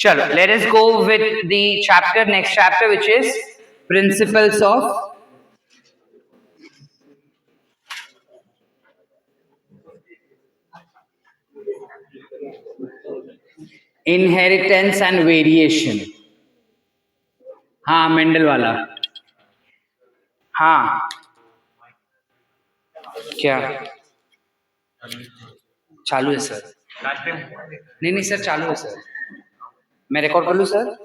चलो, let us go with the chapter, next chapter, which is principles of inheritance and variation. हाँ, Mendel वाला. हाँ, क्या चालू है सर? नहीं नहीं सर, चालू है सर. मैं रिकॉर्ड कर लूँ सर?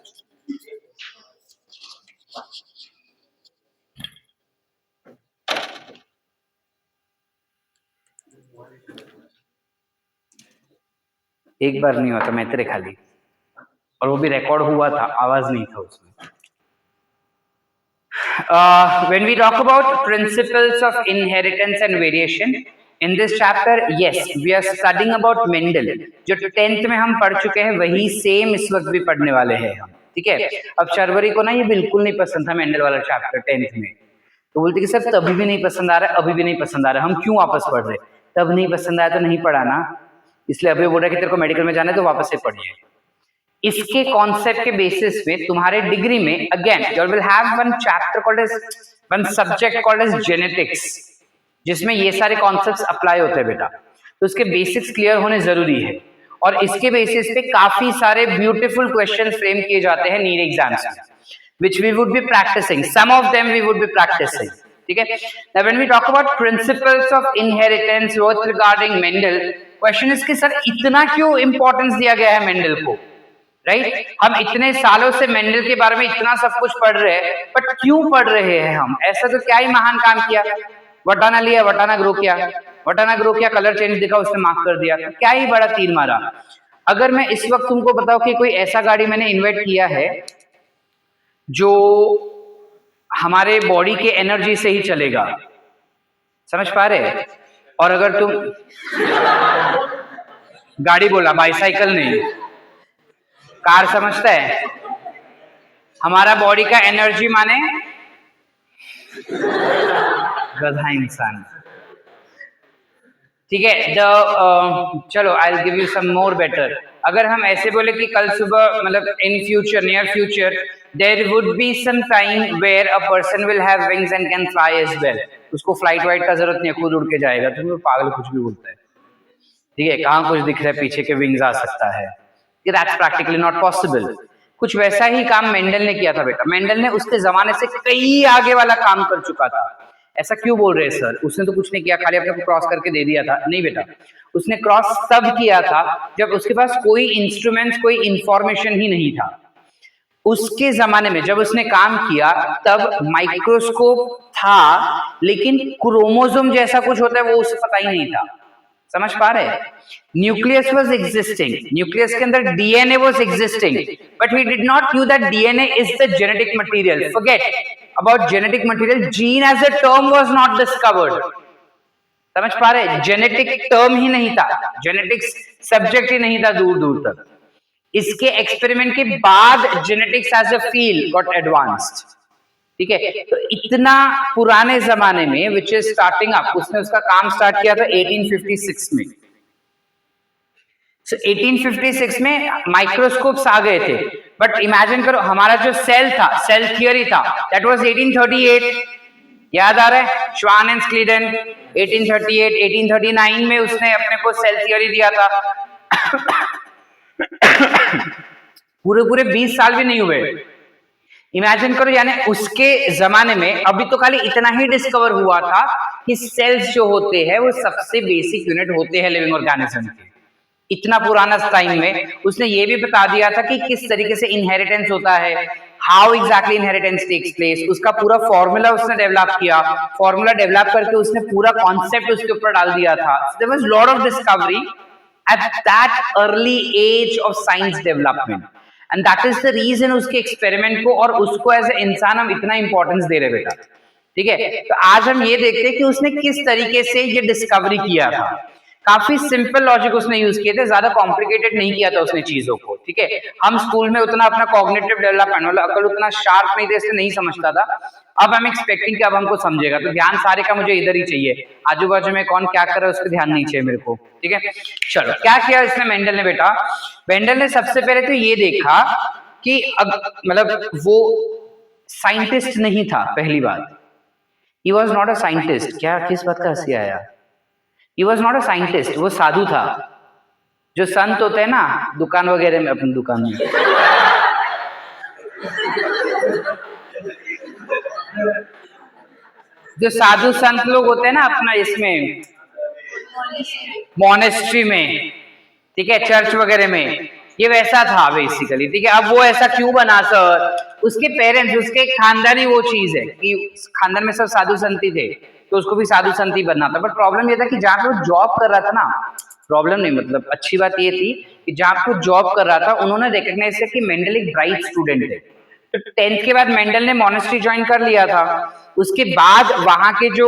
एक बार नहीं होता, मैं तेरे खाली, और वो भी रिकॉर्ड हुआ था, आवाज नहीं था उसमें. When we talk about principles of inheritance and variation in this chapter, yes, we are studying about Mendel. जो 10th में हम पढ़ चुके हैं वही सेम इस वक्त भी पढ़ने वाले हैं हम. ठीक है. अब शर्वरी को ना ये बिल्कुल नहीं पसंद था मेंडल वाला चैप्टर 10th में, तो बोलते कि सर तभी भी नहीं पसंद आ रहा है, अभी भी नहीं पसंद आ रहा है, हम क्यों वापस पढ़ रहे? तब नहीं पसंद आया तो नहीं पढ़ाना, इसलिए अभी बोल रहा है कि तेरे को मेडिकल में जाना है तो वापस से पढ़िए. इसके कॉन्सेप्ट के बेसिस में तुम्हारे डिग्री में again you will have one chapter called as one subject called as genetics, जिसमें ये सारे कॉन्सेप्ट्स अप्लाई होते हैं बेटा. तो उसके बेसिक्स क्लियर होने जरूरी है, और इसके बेसिस पे काफी सारे ब्यूटीफुल क्वेश्चंस फ्रेम किए जाते हैं नीट एग्जाम्स में, which we would be practicing. Some of them we would be practicing. ठीक है. Now when we talk about principles of inheritance both regarding Mendel, question is कि सर इतना क्यों importance दिया गया है मेंडल को, राइट? हम इतने सालों से मेंडल के बारे में इतना सब कुछ पढ़ रहे हैं, बट क्यों पढ़ रहे हैं हम? ऐसा तो क्या ही महान काम किया? वटाना लिया, वटाना ग्रो किया, वटाना ग्रो किया, कलर चेंज दिखा, उसने मार्क कर दिया, क्या ही बड़ा तीर मारा? अगर मैं इस वक्त तुमको बताऊं कि कोई ऐसा गाड़ी मैंने इन्वेंट किया है जो हमारे बॉडी के एनर्जी से ही चलेगा, समझ पा रहे? और अगर तुम गाड़ी बोला, बाइसाइकिल नहीं, कार समझता है? हमारा बॉडी का एनर्जी माने गधा इंसान. ठीक है. चलो I will give you some more better. अगर हम ऐसे बोले कि कल सुबह, मतलब in future, near future, there would be some time where a person will have wings and can fly as well. उसको फ्लाइट वाइट का जरूरत नहीं है, खुद उड़ के जाएगा. तो पागल कुछ भी बोलता है. ठीक है. कहाँ कुछ दिख रहा है पीछे के विंग्स आ सकता है? That's practically not possible. कुछ वैसा ही काम मेंडल ने किया था बेटा. मेंडल ने उसके जमाने से कई आगे वाला काम कर चुका था. ऐसा क्यों बोल रहे हैं सर? उसने तो कुछ नहीं किया, खाली अपने को क्रॉस करके दे दिया था. नहीं बेटा, उसने क्रॉस तब किया था जब उसके पास कोई इंस्ट्रूमेंट्स, कोई इंफॉर्मेशन ही नहीं था. उसके जमाने में जब उसने काम किया तब माइक्रोस्कोप था, लेकिन क्रोमोसोम जैसा कुछ होता है वो उसे पता ही नहीं था. समझ पा रहे? न्यूक्लियस वाज एग्जिस्टिंग, न्यूक्लियस के अंदर DNA was existing, but he did not knew that DNA is the genetic material. Forget about genetic material. Gene as a term was not discovered. समझ पा रहे? जेनेटिक टर्म ही नहीं था, genetics subject ही नहीं था दूर दूर तक. इसके एक्सपेरिमेंट के बाद genetics as a field got advanced. ठीक है. तो इतना पुराने जमाने में, विच इज स्टार्टिंग अप, उसने उसका काम स्टार्ट किया था 1856 में. So 1856 में माइक्रोस्कोप्स आ गए थे. बट इमेजिन करो, हमारा जो सेल था, सेल थियरी था, दैट वाज 1838. याद आ रहा है? श्वान एंड स्क्लीडन 1838. 1839 में उसने अपने को सेल थियरी दिया था. पूरे 20 साल भी नहीं हुए. इमेजिन करो, यानी उसके जमाने में अभी तो खाली इतना ही डिस्कवर हुआ था कि सेल्स जो होते हैं वो सबसे बेसिक यूनिट होते हैं लिविंग ऑर्गेनिज्म के. इतना पुराना टाइम में उसने ये भी बता दिया था कि किस तरीके से इनहेरिटेंस होता है, how exactly inheritance takes place. उसका पूरा फॉर्मूला उसने डेवलप किया. फॉर्मूला डेवलप करके उसने पूरा कॉन्सेप्ट उसके ऊपर डाल दिया था. There was lot of discovery at that early age of science development, and that is the reason उसके एक्सपेरिमेंट को और उसको एज ए इंसान हम इतना इंपॉर्टेंस दे रहे बेटा. ठीक है. तो आज हम ये देखते हैं कि उसने किस तरीके से ये डिस्कवरी किया था. काफी सिंपल लॉजिक उसने यूज किए थे, ज्यादा कॉम्प्लिकेटेड नहीं किया था उसने चीजों को. ठीक है. हम स्कूल में उतना अपना कॉग्निटिव डेवलपमेंट, मतलब अकल उतना शार्प नहीं थे, इसलिए नहीं समझता था. अब आई एम एक्सपेक्टिंग कि अब हमको समझेगा, तो ध्यान सारे का मुझे इधर ही चाहिए, आजू बाजू में कौन क्या कर रहा है उस पर ध्यान नहीं चाहिए मेरे को, ठीक है। चलो क्या किया इसने मेंडल ने बेटा, मेंडल ने सबसे पहले तो ये देखा कि अब मतलब वो साइंटिस्ट नहीं था, पहली बात he was not a scientist. क्या किस बात का हंसी आया? He was not a scientist, वो साधु था। जो संत होते हैं ना दुकान वगैरह में, अपनी दुकान में, जो साधु संत लोग होते हैं ना अपना इसमें मोनेस्ट्री में, ठीक है, चर्च वगैरह में, ये वैसा था बेसिकली, ठीक है। अब वो ऐसा क्यों बना सर? उसके पेरेंट्स, उसके खानदानी वो चीज है कि खानदान में सब साधु संती थे, तो उसको भी साधु संती बनना था। बट प्रॉब्लम ये था कि जहाँ पे वो जॉब कर रहा था ना, प्रॉब्लम नहीं मतलब अच्छी बात ये थी कि जहाँ पे वो जॉब कर रहा था उन्होंने रिकॉग्नाइज किया कि मेंडल एक ब्राइट स्टूडेंट है। तो 10th के बाद मेंडल ने मोनेस्ट्री ज्वाइन कर लिया था। उसके बाद वहां के जो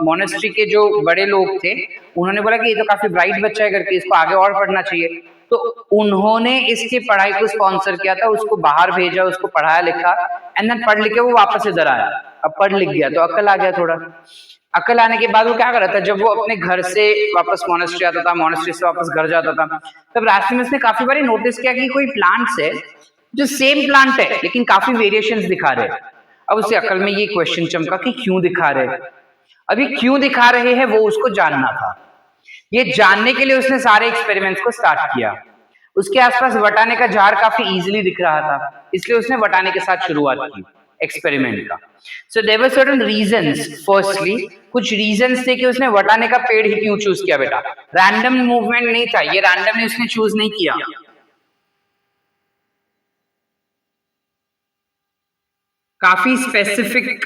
मोनेस्ट्री के जो बड़े लोग थे उन्होंने बोला कि ये तो काफी ब्राइट बच्चा है करके, इसको आगे और पढ़ना चाहिए। तो उन्होंने इसकी पढ़ाई को स्पॉन्सर किया था, उसको बाहर भेजा, उसको पढ़ाया लिखा, एंड देन पढ़ लिख के वो वापस इधर आया। अब पढ़ लिख गया तो अकल आ गया थोड़ा। अकल आने के बाद वो क्या कर रहा था, जब वो अपने घर से वापस मोनेस्ट्री आता था, मोनेस्ट्री से वापस घर जाता था, तब रास्ते में उसने काफी बार नोटिस किया कि कोई प्लांट्स है जो सेम प्लांट है लेकिन काफी वेरिएशंस दिखा रहे हैं। अब उसके अकल में ये क्वेश्चन चमका कि क्यों दिखा रहे हैं। अभी क्यों दिखा रहे हैं वो उसको जानना था। ये जानने के लिए उसने सारे एक्सपेरिमेंट्स को स्टार्ट किया। उसके आसपास वटाने का झाड़ काफी इजीली दिख रहा था, इसलिए उसने वटाने के साथ शुरुआत की एक्सपेरिमेंट का। So there were certain reasons. Firstly कुछ रीजंस थे कि उसने वटाने का पेड़ ही क्यों चूज किया बेटा। रैंडम मूवमेंट नहीं था, ये रैंडमली उसने चूज नहीं किया। काफी स्पेसिफिक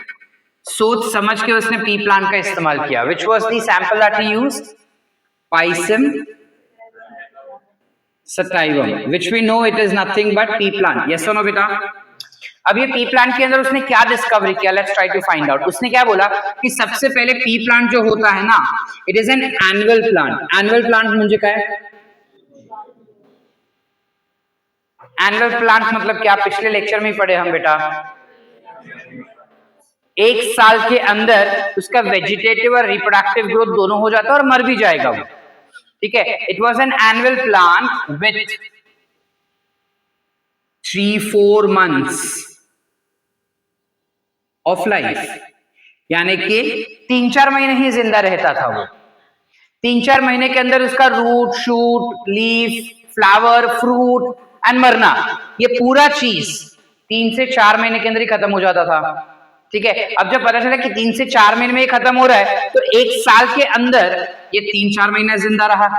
सोच समझ के उसने पी प्लांट का इस्तेमाल किया। Which was the sample that he used? Pisum sativum, which we know it is nothing but pea plant. Yes or no बेटा? अब ये पी प्लांट के अंदर उसने क्या डिस्कवरी किया? Let's try to find out. उसने क्या बोला कि सबसे पहले पी प्लांट जो होता है ना, it is an annual plant. Annual plant मुझे क्या है? एनुअल प्लांट मतलब क्या? पिछले लेक्चर में ही पढ़े हम बेटा। एक साल के अंदर उसका वेजिटेटिव और रिप्रोडक्टिव ग्रोथ दोनों हो जाता है और मर भी जाएगा वो, ठीक है। It was an annual plant with 3-4 months of life, यानी कि 3-4 महीने ही जिंदा रहता था वो। 3-4 महीने के अंदर उसका root, shoot, leaf, flower, fruit and मरना, ये पूरा चीज 3 से 4 महीने के अंदर ही खत्म हो जाता था, ठीक है। अब जब पता चला कि 3 से 4 महीने में ये खत्म हो रहा है, तो 1 साल के अंदर ये 3-4 महीने जिंदा रहा।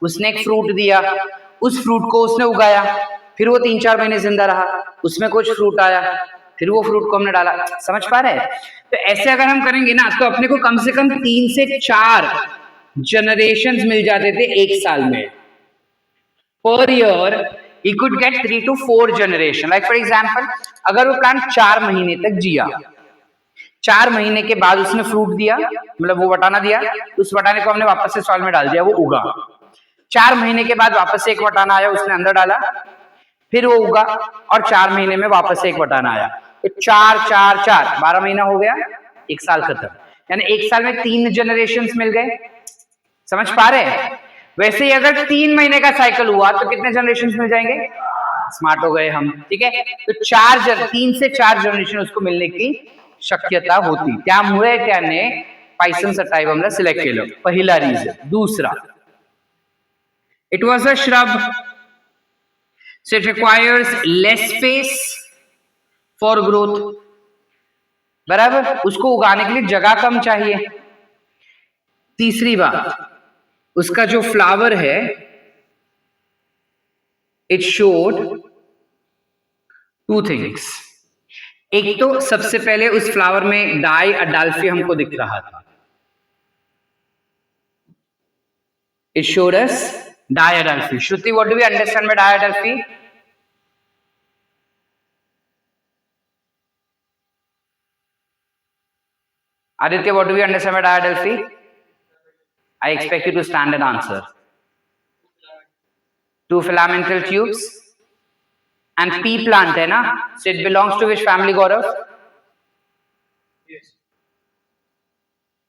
उसने एक फ्रूट दिया, उस फ्रूट को उसने उगाया, फिर वो 3-4 महीने जिंदा रहा, उसमें कुछ फ्रूट आया, फिर वो फ्रूट को हमने डाला। समझ पा रहे हैं? तो ऐसे अगर हम करेंगे ना तो अपने को कम से कम 3 से 4 जनरेशंस मिल जाते थे एक साल में। Per year he could get 3 to 4 generation. Like for example, अगर वो प्लांट 4 महीने तक जिया, 4 महीने के बाद उसने फ्रूट दिया, मतलब वो वटाना दिया, उस वटाने को हमने वापस से सॉइल में डाल दिया, वो उगा। 4 महीने के बाद वापस से एक वटाना आया, उसने अंदर डाला, फिर वो उगा, और 4 महीने में वापस से एक वटाना आया। तो 4-4-4 12 महीना हो गया, 1 साल खत्म। यानी 1 साल में 3 जनरेशंस मिल गए। समझ पा रहे हैं? वैसे ही अगर 3 महीने का साइकिल हुआ तो कितने जनरेशंस मिल जाएंगे? स्मार्ट हो गए हम, ठीक है। तो 3 से 4 जनरेशन उसको मिलने की शक्यता होती, त्यामुळे त्याने पायसम सटाइवमला सिलेक्ट केलं। पहिला रीजन। दूसरा, it was a shrub, so it requires less space for growth। बराबर, उसको उगाने के लिए जगह कम चाहिए। तीसरी बात, उसका जो फ्लावर है, इट शोड 2 थिंग्स। एक तो सबसे पहले उस फ्लावर में डाई अडाल्फी हमको दिख रहा था। It showed us diadelphous. Shruti, what do we understand by diadelphous? Aditya, what do we understand by diadelphi? I expect you to stand and answer. 2 filamental tubes and pea plant है ना, so it belongs to which family, Gaurav?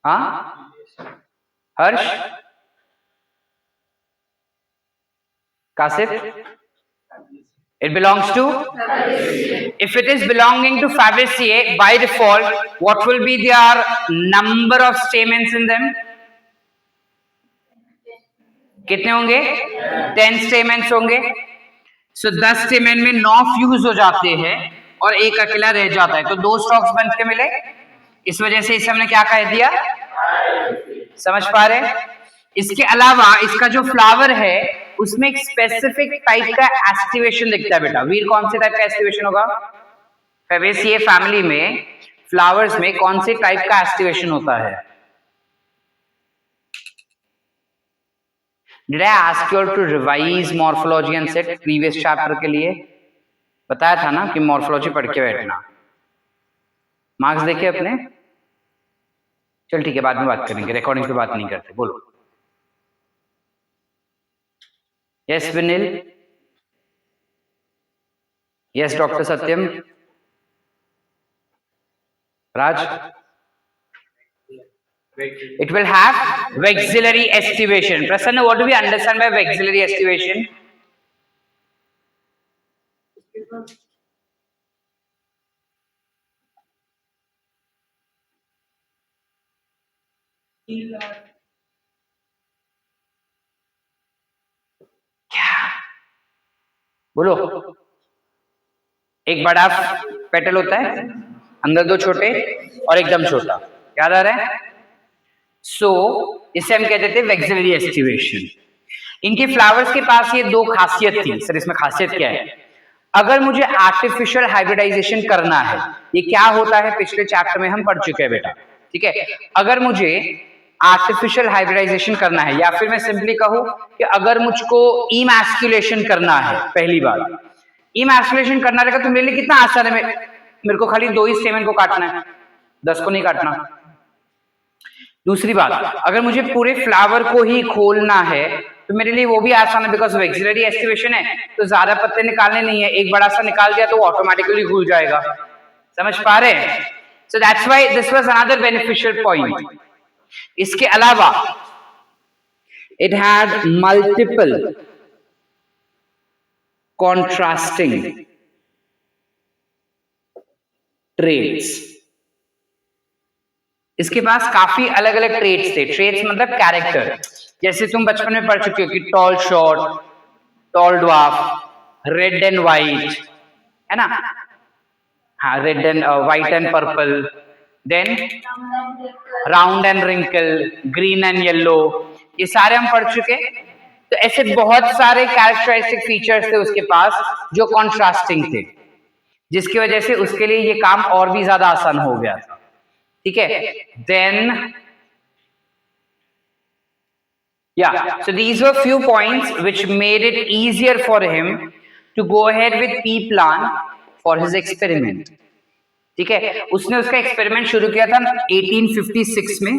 हाँ हर्ष, Kashif, it belongs to, if it is belonging to Fabaceae, by default what will be their number of stamens in them? कितने होंगे? 10 stamens होंगे. So 10 stamen में 9 fuse हो जाते हैं और एक अकेला रह जाता है, तो 2 स्टॉक्स बन के मिले. इस वजह से इसे हमने क्या कह दिया? समझ पा रहे? इसके अलावा इसका जो फ्लावर है उसमें एक स्पेसिफिक टाइप का एस्टिवेशन दिखता है बेटा. वीर, कौन से टाइप का एस्टिवेशन होगा? फेबेसिए फैमिली में फ्लावर्स में कौन से टाइप का एस्टिवेशन होता है? Did I ask you to revise morphology and set previous chapter के लिए? बताया था ना कि मॉर्फोलॉजी पढ़ के बैठना. मार्क्स देखे अपने? चल ठीक है, बाद में बात करेंगे, रिकॉर्डिंग पे बात नहीं करते. बोलो. Yes Vinil, yes doctor Satyam, Raj. It will have vexillary estivation. Prasanna, what do we understand by vexillary estivation? क्या बोलो? एक बड़ा पेटल होता है, अंदर 2 छोटे और एकदम छोटा. याद आ रहा है? सो इसे हम कहते थे वेक्सिलरी एस्टिवेशन. इनके फ्लावर्स के पास ये 2 खासियत थी. सर इसमें खासियत क्या है? अगर मुझे आर्टिफिशियल हाइब्रिडाइजेशन करना है, ये क्या होता है पिछले चैप्टर में हम पढ़ चुके हैं बेटा. ठीक है, अगर मुझे आर्टिफिशियल हाइब्रिडाइजेशन करना है, या फिर मैं सिंपली कहूं कि अगर मुझको इमैस्कुलेशन करना है, पहली बात इमैस्कुलेशन करना रहेगा तो मेरे लिए कितना आसान है. मेरे को खाली 2 ही स्टेमन को काटना है, 10 को नहीं काटना. दूसरी बात, अगर मुझे पूरे फ्लावर को ही खोलना है तो मेरे लिए वो भी आसान है, बिकॉज वेक्सिलरी एस्टिवेशन है तो ज्यादा पत्ते निकालने नहीं है, एक बड़ा सा निकाल दिया तो वो ऑटोमेटिकली खुल जाएगा. समझ पा रहे हैं? So that's why this was another beneficial point. इसके अलावा it had multiple contrasting traits. इसके पास काफी अलग अलग ट्रेट्स थे. ट्रेट्स मतलब कैरेक्टर. जैसे तुम बचपन में पढ़ चुके हो कि tall short, tall dwarf, red and white, है ना? हाँ, red and white and purple, then round and wrinkle, green and yellow, ये सारे हम पढ़ चुके. तो ऐसे बहुत सारे कैरेक्टरिस्टिक फीचर्स थे उसके पास जो कॉन्ट्रास्टिंग थे, जिसकी वजह से उसके लिए ये काम और भी ज्यादा आसान हो गया था. ठीक है, then so these were few points which made it easier for him to go ahead with pea plant for his experiment. ठीक है, उसने उसका एक्सपेरिमेंट शुरू किया था 1856 में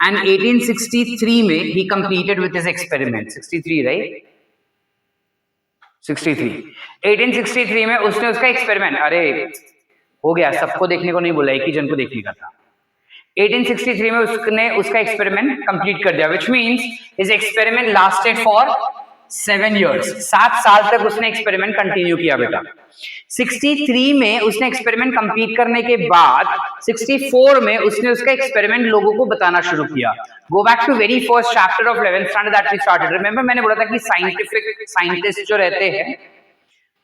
and 1863 में he completed with his experiment. 63 right? 63. 1863 में उसने उसका एक्सपेरिमेंट, अरे हो गया, सबको देखने को नहीं बोला, एक ही जन को देखने का था. 1863 में उसने उसका एक्सपेरिमेंट कंप्लीट कर दिया, which means his experiment lasted for 7 years. 7 साल तक उसने एक्सपेरिमेंट कंटिन्यू किया बेटा. 63 में उसने एक्सपेरिमेंट कंप्लीट करने के बाद 64 में उसने उसका एक्सपेरिमेंट लोगों को बताना शुरू किया. Go back to very first chapter of 11th standard that we started. Remember मैंने बोला था कि साइंटिस्ट जो रहते हैं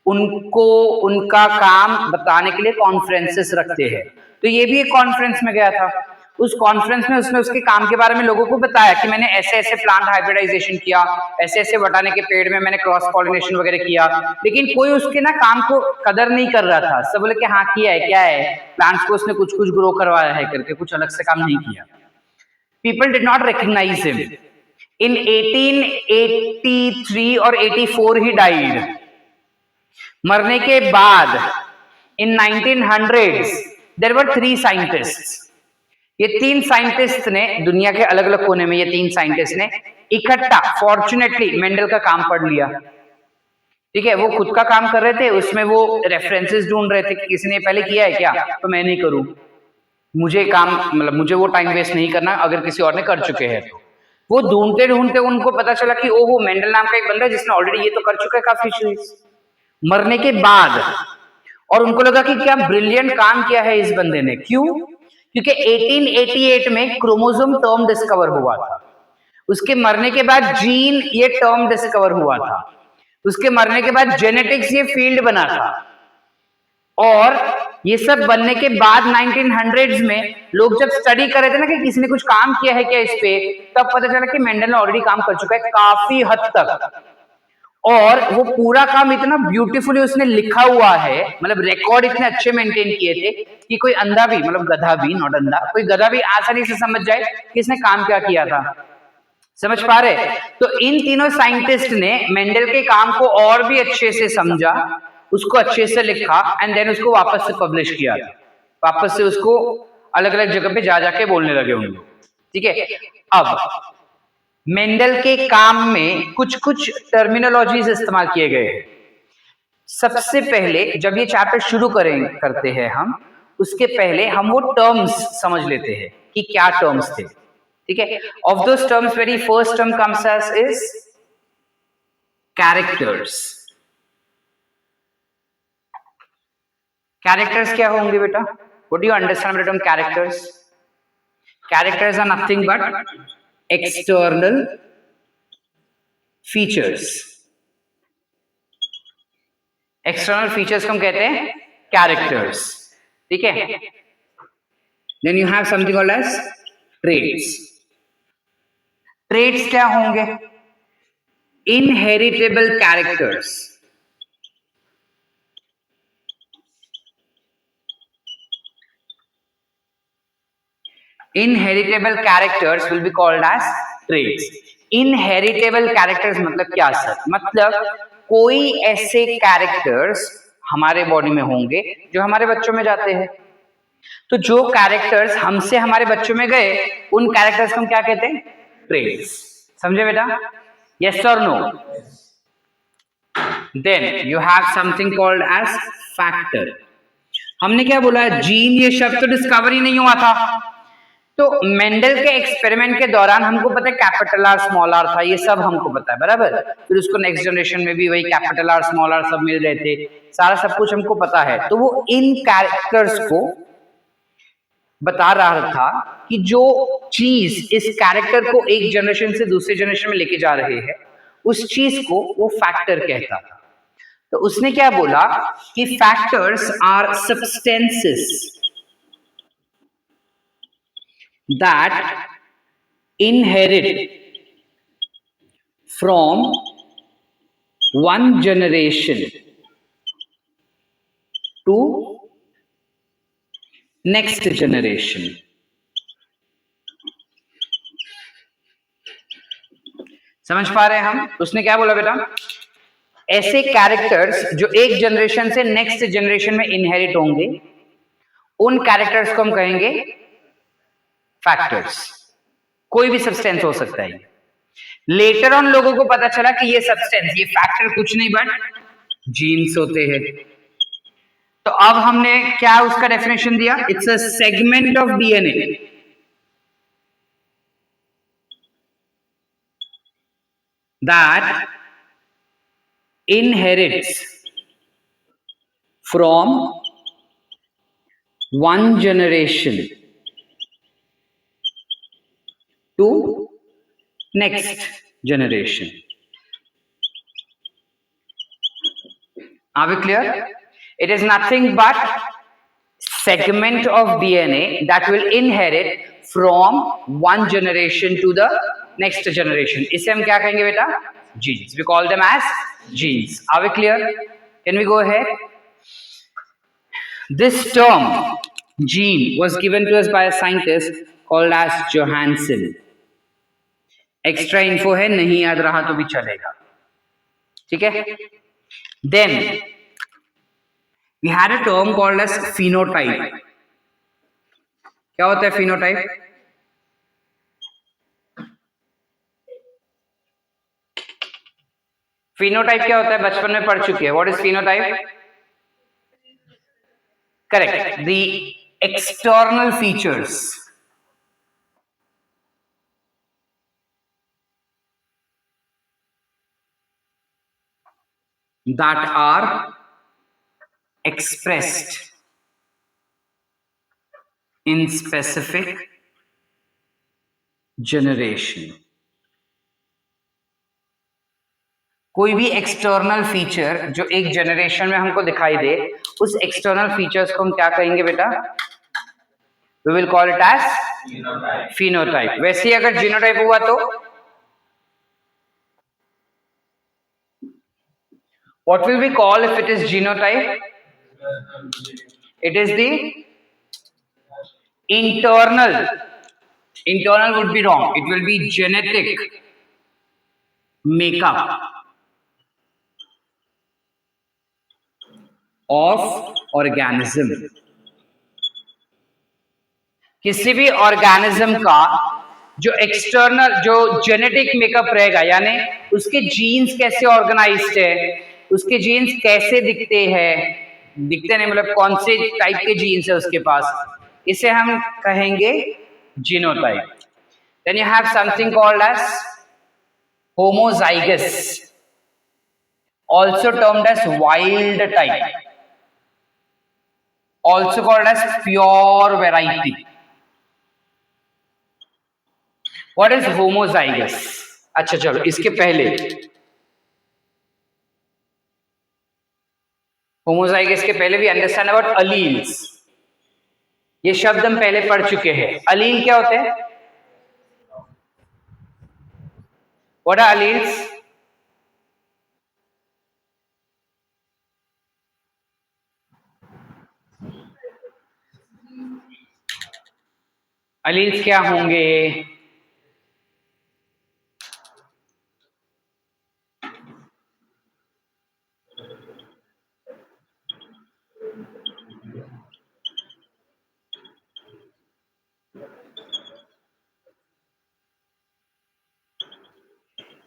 उनको उनका काम बताने के लिए कॉन्फ्रेंसेस रखते हैं. तो ये भी एक कॉन्फ्रेंस में गया था. उस कॉन्फ्रेंस में उसने उसके काम के बारे में लोगों को बताया कि मैंने ऐसे ऐसे प्लांट हाइब्रिडाइजेशन किया, ऐसे ऐसे बटाने के पेड़ में मैंने क्रॉस पॉलिनेशन वगैरह किया. लेकिन कोई उसके ना काम को कदर नहीं कर रहा था. सब बोले कि हाँ किया है, क्या है, प्लांट्स को उसने कुछ कुछ ग्रो करवाया है करके, कुछ अलग से काम नहीं किया. People did not recognise him. In 1883 और 84 ही डाइड. मरने के बाद इन 1900s देयर वर 3 साइंटिस्ट्स. ये 3 साइंटिस्ट ने दुनिया के अलग अलग कोने में, ये 3 साइंटिस्ट ने इकट्ठा फॉर्चुनेटली मेंडल का काम पढ़ लिया. ठीक है, वो खुद का काम कर रहे थे, उसमें वो रेफरेंसेस ढूंढ रहे थे कि किसी ने पहले किया है क्या, तो मैं नहीं करूं. मुझे काम मतलब मुझे वो टाइम वेस्ट नहीं करना अगर किसी और ने कर चुके हैं तो। वो ढूंढते ढूंढते उनको पता चला कि ओहो मेंडल नाम का एक बंदा है जिसने ऑलरेडी ये तो कर चुका है काफी चीज मरने के बाद। और उनको लगा कि क्या ब्रिलियंट काम किया है इस बंदे ने। क्यों? क्योंकि 1888 में क्रोमोसोम टर्म डिस्कवर हुआ था। उसके मरने के बाद जीन ये टर्म डिस्कवर हुआ था। उसके मरने के बाद जेनेटिक्स ये फील्ड बना था। और ये सब बनने के बाद 1900s में लोग जब स्टडी कर रहे थे ना कि किसी ने कुछ काम किया है क्या इस पे, तब पता चला कि मेंडल ने ऑलरेडी काम कर चुका है काफी हद तक। और वो पूरा काम इतना ब्यूटीफुली उसने लिखा हुआ है, मतलब रिकॉर्ड इतने अच्छे मेंटेन किए थे कि कोई अंधा भी, मतलब गधा भी, नॉट अंधा, कोई गधा भी आसानी से समझ जाए कि इसने काम क्या किया था। समझ पा रहे? तो इन तीनों साइंटिस्ट ने मेंडल के काम को और भी अच्छे से समझा, उसको अच्छे से लिखा एंड देन उसको वापस से पब्लिश किया था। वापस से उसको अलग अलग जगह पे जा जाके बोलने लगे उन लोग। ठीक है, अब मेंडल के काम में कुछ कुछ टर्मिनोलॉजीज इस्तेमाल किए गए हैं। सबसे पहले जब ये चैप्टर शुरू करते हैं हम, उसके पहले हम वो टर्म्स समझ लेते हैं कि क्या टर्म्स थे। ठीक है, of those terms very first term comes as is characters. Characters क्या होंगे बेटा? What do you understand by the term characters? Characters are nothing but external features. External features को हम कहते हैं कैरेक्टर्स। ठीक है, then you have something called as traits. Traits क्या होंगे? Inheritable characters. Inheritable characters will be called as traits. Inheritable characters मतलब क्या सर? मतलब कोई ऐसे कैरेक्टर्स हमारे बॉडी में होंगे जो हमारे बच्चों में जाते हैं। तो जो कैरेक्टर्स हमसे हमारे बच्चों में गए उन कैरेक्टर्स को हम क्या कहते हैं? ट्रेट्स। समझे बेटा? यस और no? Then you have something called as factor. हमने क्या बोला? जीन ये शब्द तो डिस्कवर ही नहीं हुआ था। तो मेंडल के एक्सपेरिमेंट के दौरान हमको पता है कैपिटल आर स्मॉल आर था, ये सब हमको पता है बराबर। फिर उसको नेक्स्ट जनरेशन में भी वही कैपिटल आर स्मॉल आर सब मिल रहे थे, सारा सब कुछ हमको पता है। तो वो इन कैरेक्टर्स को बता रहा था कि जो चीज इस कैरेक्टर को एक जनरेशन से दूसरे जनरेशन में लेके जा रहे हैं उस चीज को वो फैक्टर कहता था। तो उसने क्या बोला कि factors are substances that inherit from one generation to next generation। समझ पा रहे हैं हम? उसने क्या बोला बेटा? ऐसे कैरेक्टर्स जो एक जनरेशन से नेक्स्ट जनरेशन में इनहेरिट होंगे उन कैरेक्टर्स को हम कहेंगे फैक्टर्स। कोई भी सब्सटेंस हो सकता है। लेटर ऑन लोगों को पता चला कि ये सब्सटेंस, ये फैक्टर कुछ नहीं बट जीन्स होते हैं। तो अब हमने क्या उसका डेफिनेशन दिया? It's a segment of DNA that inherits from one generation to next generation। Are we clear? It is nothing but segment of DNA that will inherit from one generation to the next generation। इसे हम क्या कहेंगे बेटा? Genes। We call them as genes। Are we clear? Can we go ahead? This term gene was given to us by a scientist called as Johansen। Extra info है, नहीं याद रहा तो भी चलेगा। ठीक है, then we had a term called as phenotype. क्या होता है फिनोटाइप? फिनोटाइप क्या होता है? बचपन में पढ़ चुके हैं। What is phenotype? Correct, the external features that are expressed in specific generation. कोई भी एक्सटर्नल फीचर जो एक जनरेशन में हमको दिखाई दे, उस एक्सटर्नल फीचर्स को हम क्या कहेंगे बेटा? We will call it as phenotype. वैसे ही अगर जीनोटाइप हुआ तो what will we call if it is genotype? It is the internal would be wrong, it will be genetic makeup of organism. किसी भी ऑर्गेनिज्म का जो एक्सटर्नल जो जेनेटिक मेकअप रहेगा, यानी उसके जीन्स कैसे ऑर्गेनाइज्ड है, उसके जीन्स कैसे दिखते हैं, दिखते नहीं मतलब कौन से टाइप के जीन्स है उसके पास, इसे हम कहेंगे genotype. Then you have something called as homozygous, also termed as wild type, also called as pure variety. What is homozygous? अच्छा चलो इसके पहले homozygous के पहले भी अंडरस्टैंड अबाउट अलील्स. ये शब्द हम पहले पढ़ चुके हैं. अलील क्या होते हैं? What are alleles? alleles क्या होंगे?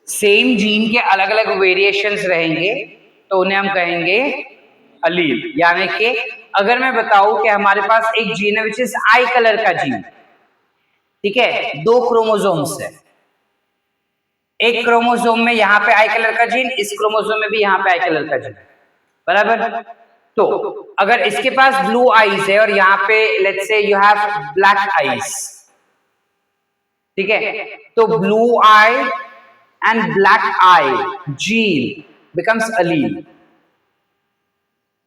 सेम जीन के अलग अलग वेरिएशंस रहेंगे तो उन्हें हम कहेंगे अलील. यानी कि अगर मैं बताऊं कि हमारे पास एक जीन है विच इज आई कलर का जीन, ठीक है, 2 क्रोमोसोम्स है, एक क्रोमोसोम में यहाँ पे आई कलर का जीन, इस क्रोमोसोम में भी यहाँ पे आई कलर का जीन, बराबर. तो अगर इसके पास ब्लू आईज है और यहाँ पे let's say you have black eyes, ठीक है, तो blue I and black eye gene becomes allele.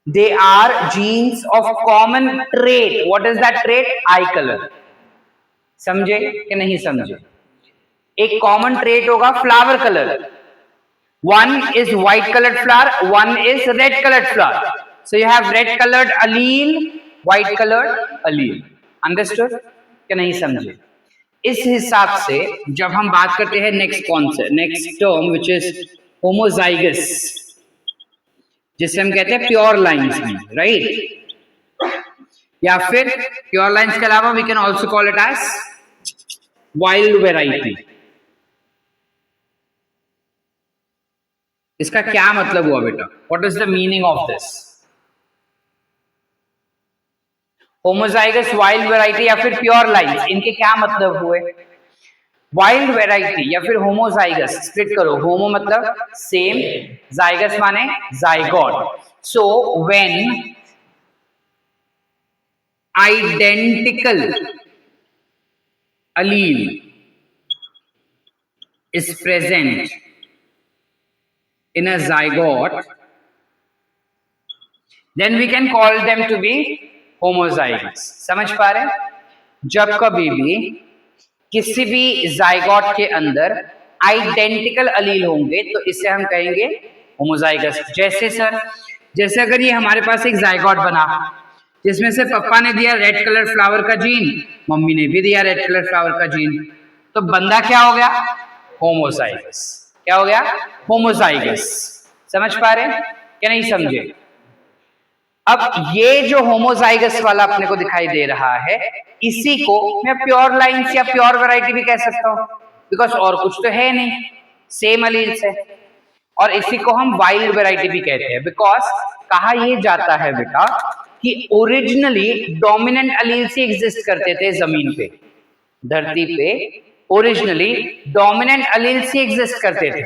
They are genes of common trait. What is that trait? Eye color. समझे कि नहीं समझे? एक कॉमन ट्रेट होगा flower colour. One is white colored flower, one is red colored flower. So you have red colored allele, white colored allele. Understood? कि नहीं समझे? इस हिसाब से जब हम बात करते हैं next term which is homozygous, जिसे हम कहते हैं प्योर लाइंस में, राइट? या फिर प्योर लाइंस के अलावा we can also call it as wild variety. इसका क्या मतलब हुआ बेटा? What is the meaning of this? Homozygous, wild variety या फिर प्योर लाइन्स, इनके क्या मतलब हुए? वाइल्ड वेराइटी या फिर होमोजाइगस, स्प्लिट करो. होमो मतलब सेम, जाइगस माने zygote. So when identical allele is present in a zygote, then we can call them to be homozygous. समझ पा रहे? जब कभी भी किसी भी जाइगोट के अंदर आइडेंटिकल अलील होंगे तो इसे हम कहेंगे होमोजाइगस. जैसे सर, जैसे अगर ये हमारे पास एक जाइगोट बना जिसमें से पापा ने दिया रेड कलर फ्लावर का जीन, मम्मी ने भी दिया रेड कलर फ्लावर का जीन, तो बंदा क्या हो गया? होमोजाइगस. क्या हो गया? होमोजाइगस. समझ पा रहे क्या नहीं समझे? अब ये जो होमोजाइगस वाला अपने को दिखाई दे रहा है, इसी को मैं प्योर लाइन्स या प्योर वैरायटी भी कह सकता हूं, बिकॉज और कुछ तो है नहीं, सेम अलील्स है. और इसी को हम वाइल्ड वैरायटी भी कहते हैं, बिकॉज कहा यह जाता है बेटा कि ओरिजिनली डोमिनेंट अलील ही एग्जिस्ट करते थे जमीन पे, धरती पे ओरिजिनली डोमिनेंट अलील ही एग्जिस्ट करते थे।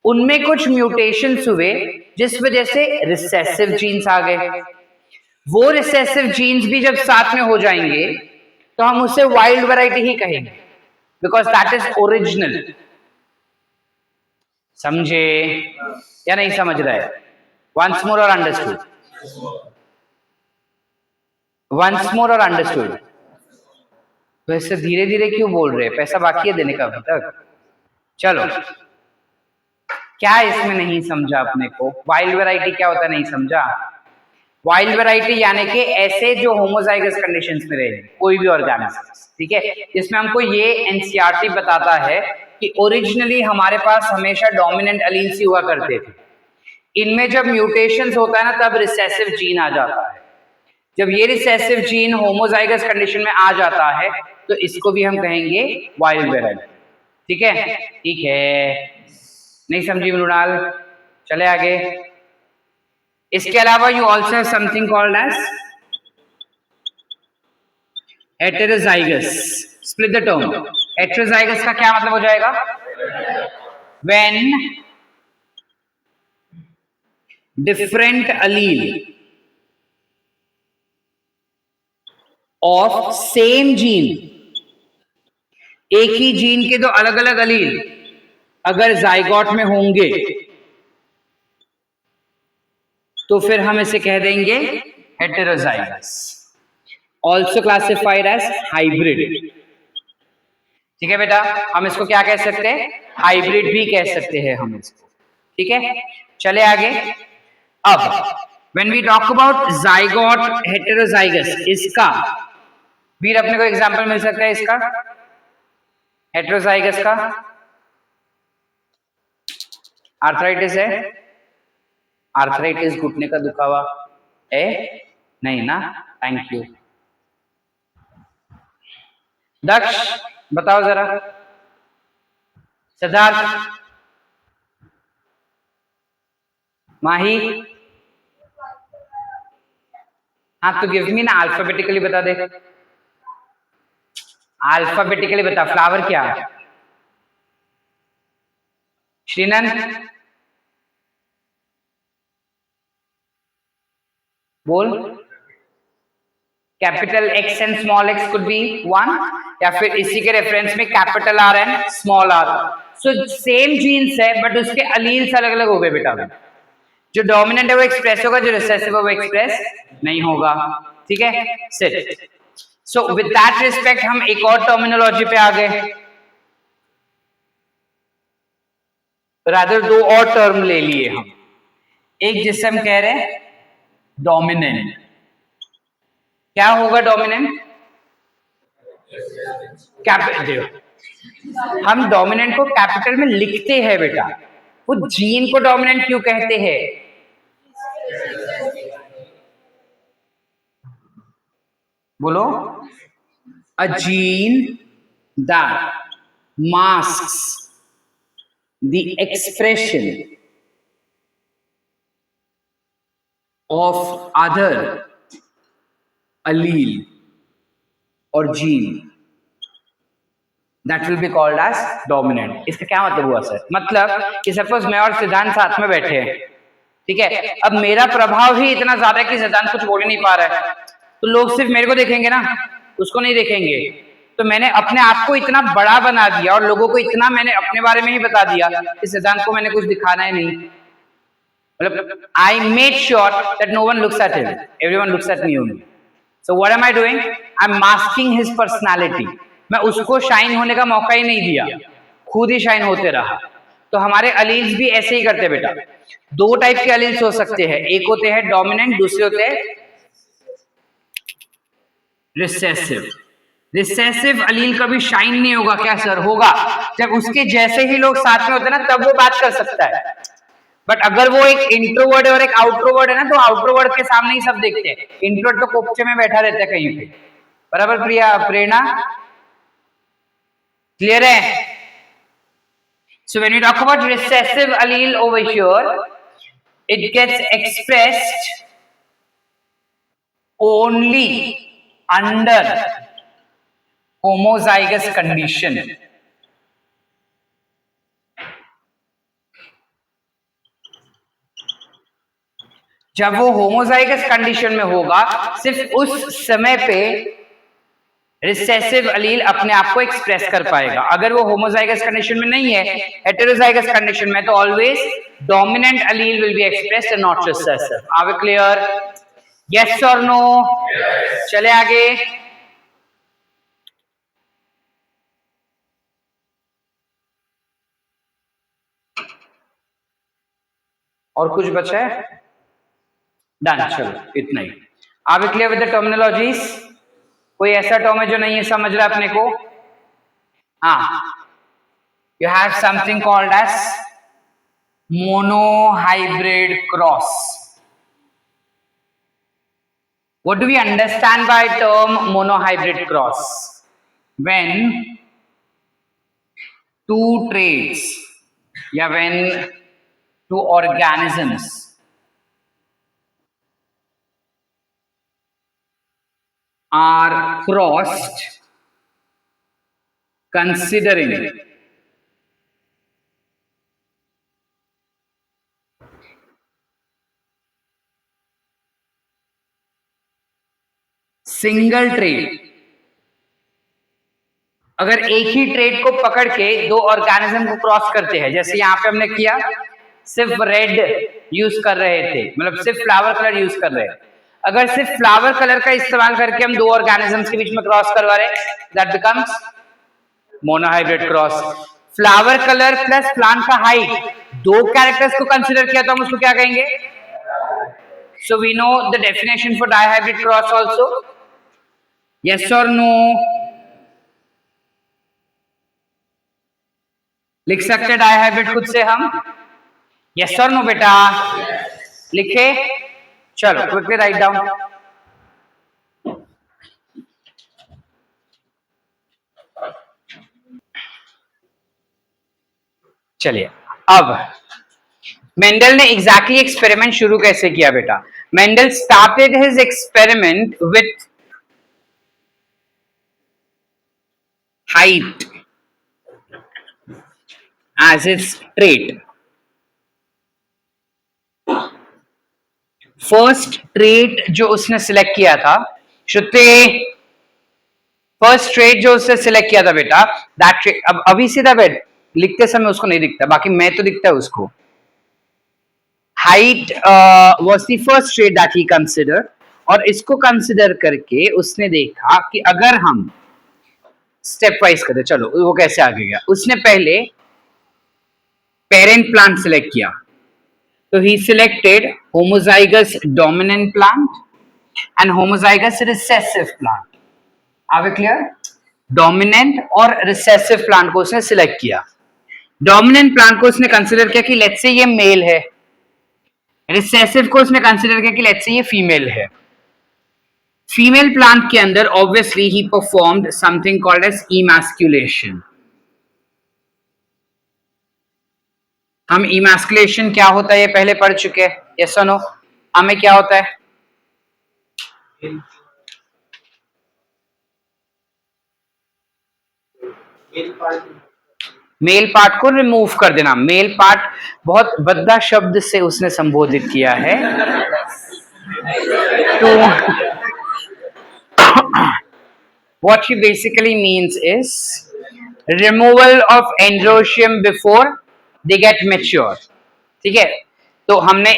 उनमें कुछ म्यूटेशंस हुए जिस वजह से रिसेसिव जीन्स आ गए। वो रिसेसिव जीन्स भी जब साथ में हो जाएंगे तो हम उसे वाइल्ड वैरायटी ही कहेंगे, बिकॉज दैट इज ओरिजिनल। समझे या नहीं समझ रहे? वंस मोर और अंडरस्टूड? वंस मोर और अंडरस्टूड? वैसे धीरे धीरे क्यों बोल रहे? पैसा बाकी है देने का अभी तक। चलो, क्या इसमें नहीं समझा अपने को? वाइल्ड वैरायटी क्या होता है नहीं समझा? वाइल्ड वैरायटी यानी कि ऐसे जो होमोजाइगस कंडीशंस में रहे कोई भी ऑर्गेनिज्म, ठीक है, जिसमें हमको ये एनसीईआरटी बताता है कि ओरिजिनली हमारे पास हमेशा डोमिनेंट अलील्स ही हुआ करते थे। इनमें जब म्यूटेशंस होता है ना तब रिसेसिव जीन आ जाता है। जब ये रिसेसिव जीन होमोजाइगस कंडीशन में आ जाता है तो इसको भी हम कहेंगे वाइल्ड वैरायटी। ठीक है? ठीक है, नहीं समझी मृणाल? चले आगे। इसके अलावा you also have something called as heterozygous. Split the term. Heterozygous का क्या मतलब हो जाएगा? व्हेन डिफरेंट allele ऑफ सेम जीन, एक ही जीन के दो अलग अलग अलील अगर जाइगोट में होंगे तो फिर हम इसे कह देंगे heterozygous, also classified as hybrid. ठीक है बेटा, हम इसको क्या कह सकते हैं? हाइब्रिड भी कह सकते हैं हम इसको। ठीक है, चले आगे। अब when we talk about zygote heterozygous, इसका वीर अपने को एग्जांपल मिल सकता है इसका हेटेरोजाइगस का? आर्थराइटिस है? आर्थराइटिस घुटने का दुखावा है? नहीं ना? Thank you. दक्ष बताओ जरा। सिद्धार्थ, माही, हाँ तो गिव मी ना, अल्फाबेटिकली बता दे। अल्फाबेटिकली बता, फ्लावर क्या? श्रीनंद बोल। Capital X and small X could be one, या फिर इसी के रेफरेंस में capital R and small R. So same genes है बट उसके अलील्स अलग अलग हो गए बेटा। जो डोमिनेंट है वो एक्सप्रेस होगा, जो रिसेसिव है वो एक्सप्रेस नहीं होगा। ठीक है, sit. So with that respect हम एक और टर्मिनोलॉजी पे आ गए, रादर दो और टर्म ले लिए हम। एक जिसे हम कह रहे हैं डोमिनेंट। क्या होगा डोमिनेंट? कैपिटल। हम डोमिनेंट को कैपिटल में लिखते हैं बेटा। वो जीन को डोमिनेंट क्यों कहते हैं? बोलो। A gene that masks the expression of other allele or gene that will be called as dominant। इसका क्या मतलब हुआ सर? मतलब कि सपोज मैं और सिद्धांत साथ में बैठे हैं, ठीक है, अब मेरा प्रभाव ही इतना ज्यादा है कि सिद्धांत कुछ बोल ही नहीं पा रहा है, तो लोग सिर्फ मेरे को देखेंगे ना, उसको नहीं देखेंगे। तो मैंने अपने आप को इतना बड़ा बना दिया और लोगों को इतना मैंने अपने बारे में ही बता दिया कि सिद्धांत को मैंने कुछ दिखाना ही नहीं। मतलब I made sure that no one looks at him, everyone looks at me only. So what am I doing? I am masking his personality. मैं उसको शाइन होने का मौका ही नहीं दिया, खुद ही शाइन होते रहा। तो हमारे अलील्स भी ऐसे ही करते बेटा। दो टाइप के अलील्स हो सकते हैं, एक होते हैं डोमिनेंट, दूसरे होते हैं रिसेसिव। रिसेसिव अलील कभी शाइन नहीं होगा। क्या सर? होगा। जब उसके जैसे ही लोग साथ में होते हैं ना तब वो बात कर सकता है। बट अगर वो एक इंट्रोवर्ड और एक आउट्रोवर्ड है ना, तो आउट्रोवर्ड के सामने ही सब देखते हैं, इंट्रोवर्ड तो कोपचे में बैठा रहता है कहीं पे। बराबर प्रिया, प्रेरणा, क्लियर है? So when we talk about recessive allele over here, it gets expressed only under homozygous condition. जब वो होमोजाइगस कंडीशन में होगा सिर्फ उस समय पे रिसेसिव अलील अपने आप को एक्सप्रेस कर पाएगा। अगर वो होमोजाइगस कंडीशन में नहीं है, हेटेरोजाइगस कंडीशन में, तो always dominant allele will be expressed and not recessive. Are we clear? Yes और नो? चले आगे। और कुछ बचा है? डन, चलो इतना ही। Are we clear with the terminologies? कोई ऐसा टर्म है जो नहीं है समझ रहा अपने को? हाँ, you have something called as monohybrid cross. What do we understand by term monohybrid cross? When two traits, या when two organisms are crossed considering single trait. अगर एक ही ट्रेट को पकड़ के दो ऑर्गेनिज्म को क्रॉस करते हैं, जैसे यहाँ पे हमने किया, सिर्फ रेड यूज कर रहे थे, मतलब सिर्फ फ्लावर कलर यूज कर रहे हैं। अगर सिर्फ फ्लावर कलर का इस्तेमाल करके हम दो ऑर्गेनिजम्स के बीच में क्रॉस करवा रहे हैं, that becomes monohybrid cross. Flower colour plus plant का हाइट, दो कैरेक्टर्स को कंसिडर किया तो हम उसको क्या कहेंगे? So we know the definition for dihybrid cross also. Yes और नो? लिख सकते डाइहाइब्रिड खुद से हम? यस और नो बेटा? लिखे? चलो क्विकली राइट डाउन। चलिए, अब मेंडल ने एग्जैक्टली एक्सपेरिमेंट शुरू कैसे किया बेटा? Mendel started his experiment with height as its trait. First trait जो उसने सिलेक्ट किया था, श्रुति, फर्स्ट ट्रेट जो उसने सिलेक्ट किया था बेटा, दैट ट्रेट, अब अभी सीधा बेट लिखते समय उसको नहीं दिखता, बाकी मैं तो दिखता है उसको। Height was the first trait that he consider, और इसको कंसिडर करके उसने देखा कि अगर हम स्टेप वाइज करते, चलो वो कैसे आगे गया। उसने पहले पेरेंट प्लांट सिलेक्ट किया, तो ही selected homozygous dominant plant and homozygous recessive plant. Are we clear? Dominant और रिसेसिव प्लांट को उसने सिलेक्ट किया। डोमिनेंट प्लांट को उसने कंसिडर किया कि लेट्स से ये मेल है, रिसेसिव को उसने कंसिडर किया कि लेट्स से ये फीमेल है। फीमेल प्लांट के अंदर ऑब्वियसली ही performed something called as emasculation. हम इमैस्कुलेशन क्या होता है ये पहले पढ़ चुके हैं, यस और नो? हमें क्या होता है? मेल पार्ट को रिमूव कर देना। मेल पार्ट बहुत भद्दा शब्द से उसने संबोधित किया है। तो what he basically means is removal of androecium before they get mature। ठीक है, तो हमने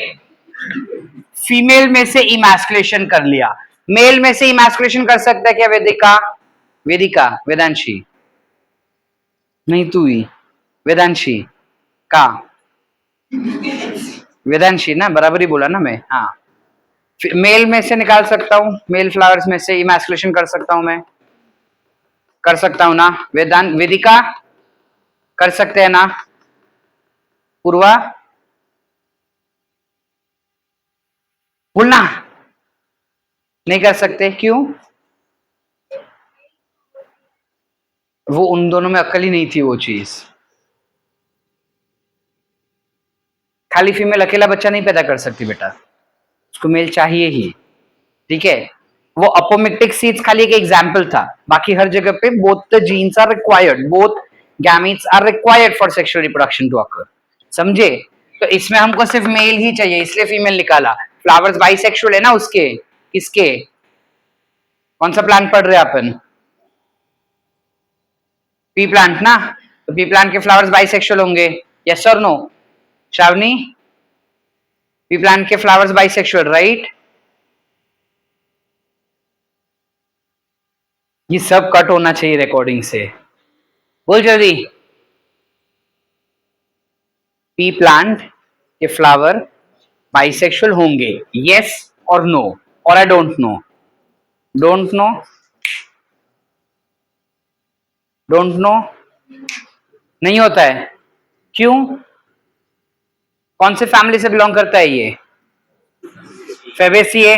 फीमेल में से इमैस्कुलेशन कर लिया। मेल में से इमैस्कुलेशन कर सकता है क्या वेदिका? वेदिका, वेदांशी नहीं, तू ही वेदांशी का, वेदांशी ना, बराबर ही बोला ना मैं। हाँ, मेल में से निकाल सकता हूँ, मेल फ्लावर्स में से इमैस्कुलेशन कर सकता हूँ, मैं कर सकता हूँ ना? वेदांत, वेदिका कर सकते हैं ना? पूर्वा बोलना, नहीं कर सकते क्यों? वो उन दोनों में अक्ल ही नहीं थी वो चीज। खाली फीमेल अकेला बच्चा नहीं पैदा कर सकती बेटा, उसको मेल चाहिए ही। ठीक है, वो अपोमिक्टिक सीड्स खाली एक एग्जाम्पल था, बाकी हर जगह पे both the genes are required, both gametes are required for sexual reproduction to occur. समझे? तो इसमें हमको सिर्फ मेल ही चाहिए, इसलिए फीमेल निकाला। फ्लावर्स बाइसेक्सुअल है ना उसके, किसके, कौन सा प्लांट पढ़ रहे हैं अपन? पी प्लांट ना, तो पी प्लांट के फ्लावर्स बाइसेक्सुअल होंगे, यस और नो? श्रावणी, पी प्लांट के फ्लावर्स बाइसेक्सुअल, राइट? ये सब कट होना चाहिए रिकॉर्डिंग से, बोल जल्दी। पी प्लांट के फ्लावर बाइसेक्सुअल होंगे, यस और नो? और I don't know? Don't know, don't know, नहीं होता है। क्यों? कौन से फैमिली से बिलोंग करता है ये? फेबेसिए।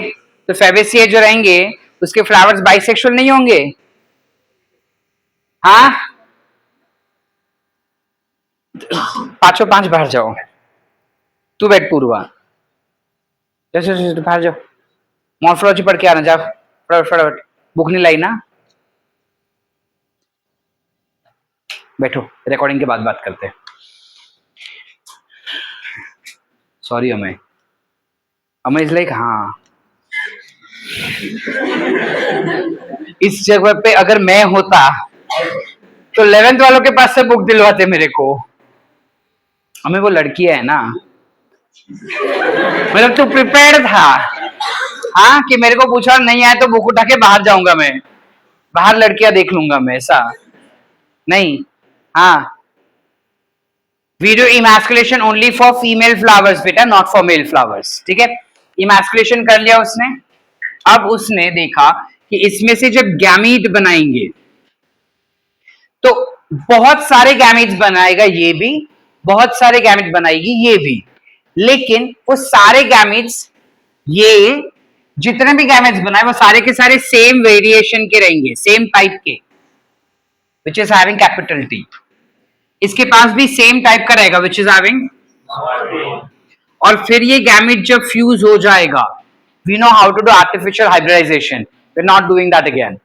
तो फेबेसिए जो रहेंगे उसके फ्लावर्स बाइसेक्सुअल नहीं होंगे? हाँ, पांचों पांच बाहर जाओ, तू बैठ पूर्वा, बाहर जाओ, मॉर्फोलॉजी पढ़ के आना, जाओ फटाफट फटाफट, बुक नहीं लाई ना, बैठो, रिकॉर्डिंग के बाद बात करते हैं। Sorry Amay, Amay is like हाँ, इस जगह पे अगर मैं होता तो 11th वालों के पास से बुक दिलवाते मेरे को। हमें वो लड़की है ना, मतलब तू प्रिपेयर्ड था, हाँ, कि मेरे को पूछा नहीं आया तो बुक उठा के बाहर जाऊंगा मैं, बाहर लड़कियां देख लूंगा मैं, ऐसा नहीं। हाँ, video emasculation only for female flowers बेटा, नॉट फॉर मेल फ्लावर्स, ठीक है? इमैस्कुलेशन कर लिया उसने। अब उसने देखा कि इसमें से जब गैमीट बनाएंगे तो बहुत सारे गैमीट्स बनाएगा ये भी, बहुत सारे गैमीट बनाएगी ये भी, लेकिन वो सारे गैमीट्स, ये जितने भी गैमेट्स बनाए वो सारे के सारे सेम वेरिएशन के रहेंगे, सेम टाइप के, which is having capital T. इसके पास भी सेम टाइप का रहेगा विच इज हैविंग, और फिर ये गैमेट जब फ्यूज हो जाएगा, we know how to do artificial hybridization, we are not doing that again.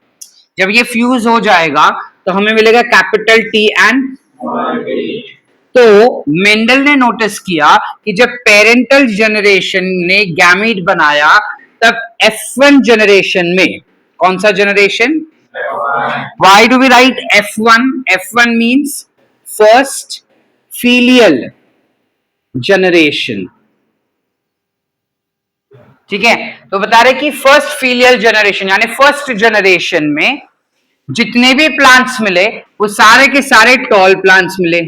जब ये फ्यूज हो जाएगा तो हमें मिलेगा कैपिटल टी एंड, तो मेंडल ने नोटिस किया कि जब पेरेंटल जनरेशन ने गैमीट बनाया तब F1 जनरेशन में, कौन सा generation? Why do we write F1? F1 means first filial generation, ठीक है? तो बता रहे कि फर्स्ट फीलियल जनरेशन यानी फर्स्ट जनरेशन में जितने भी प्लांट्स मिले वो सारे के सारे टॉल प्लांट्स मिले।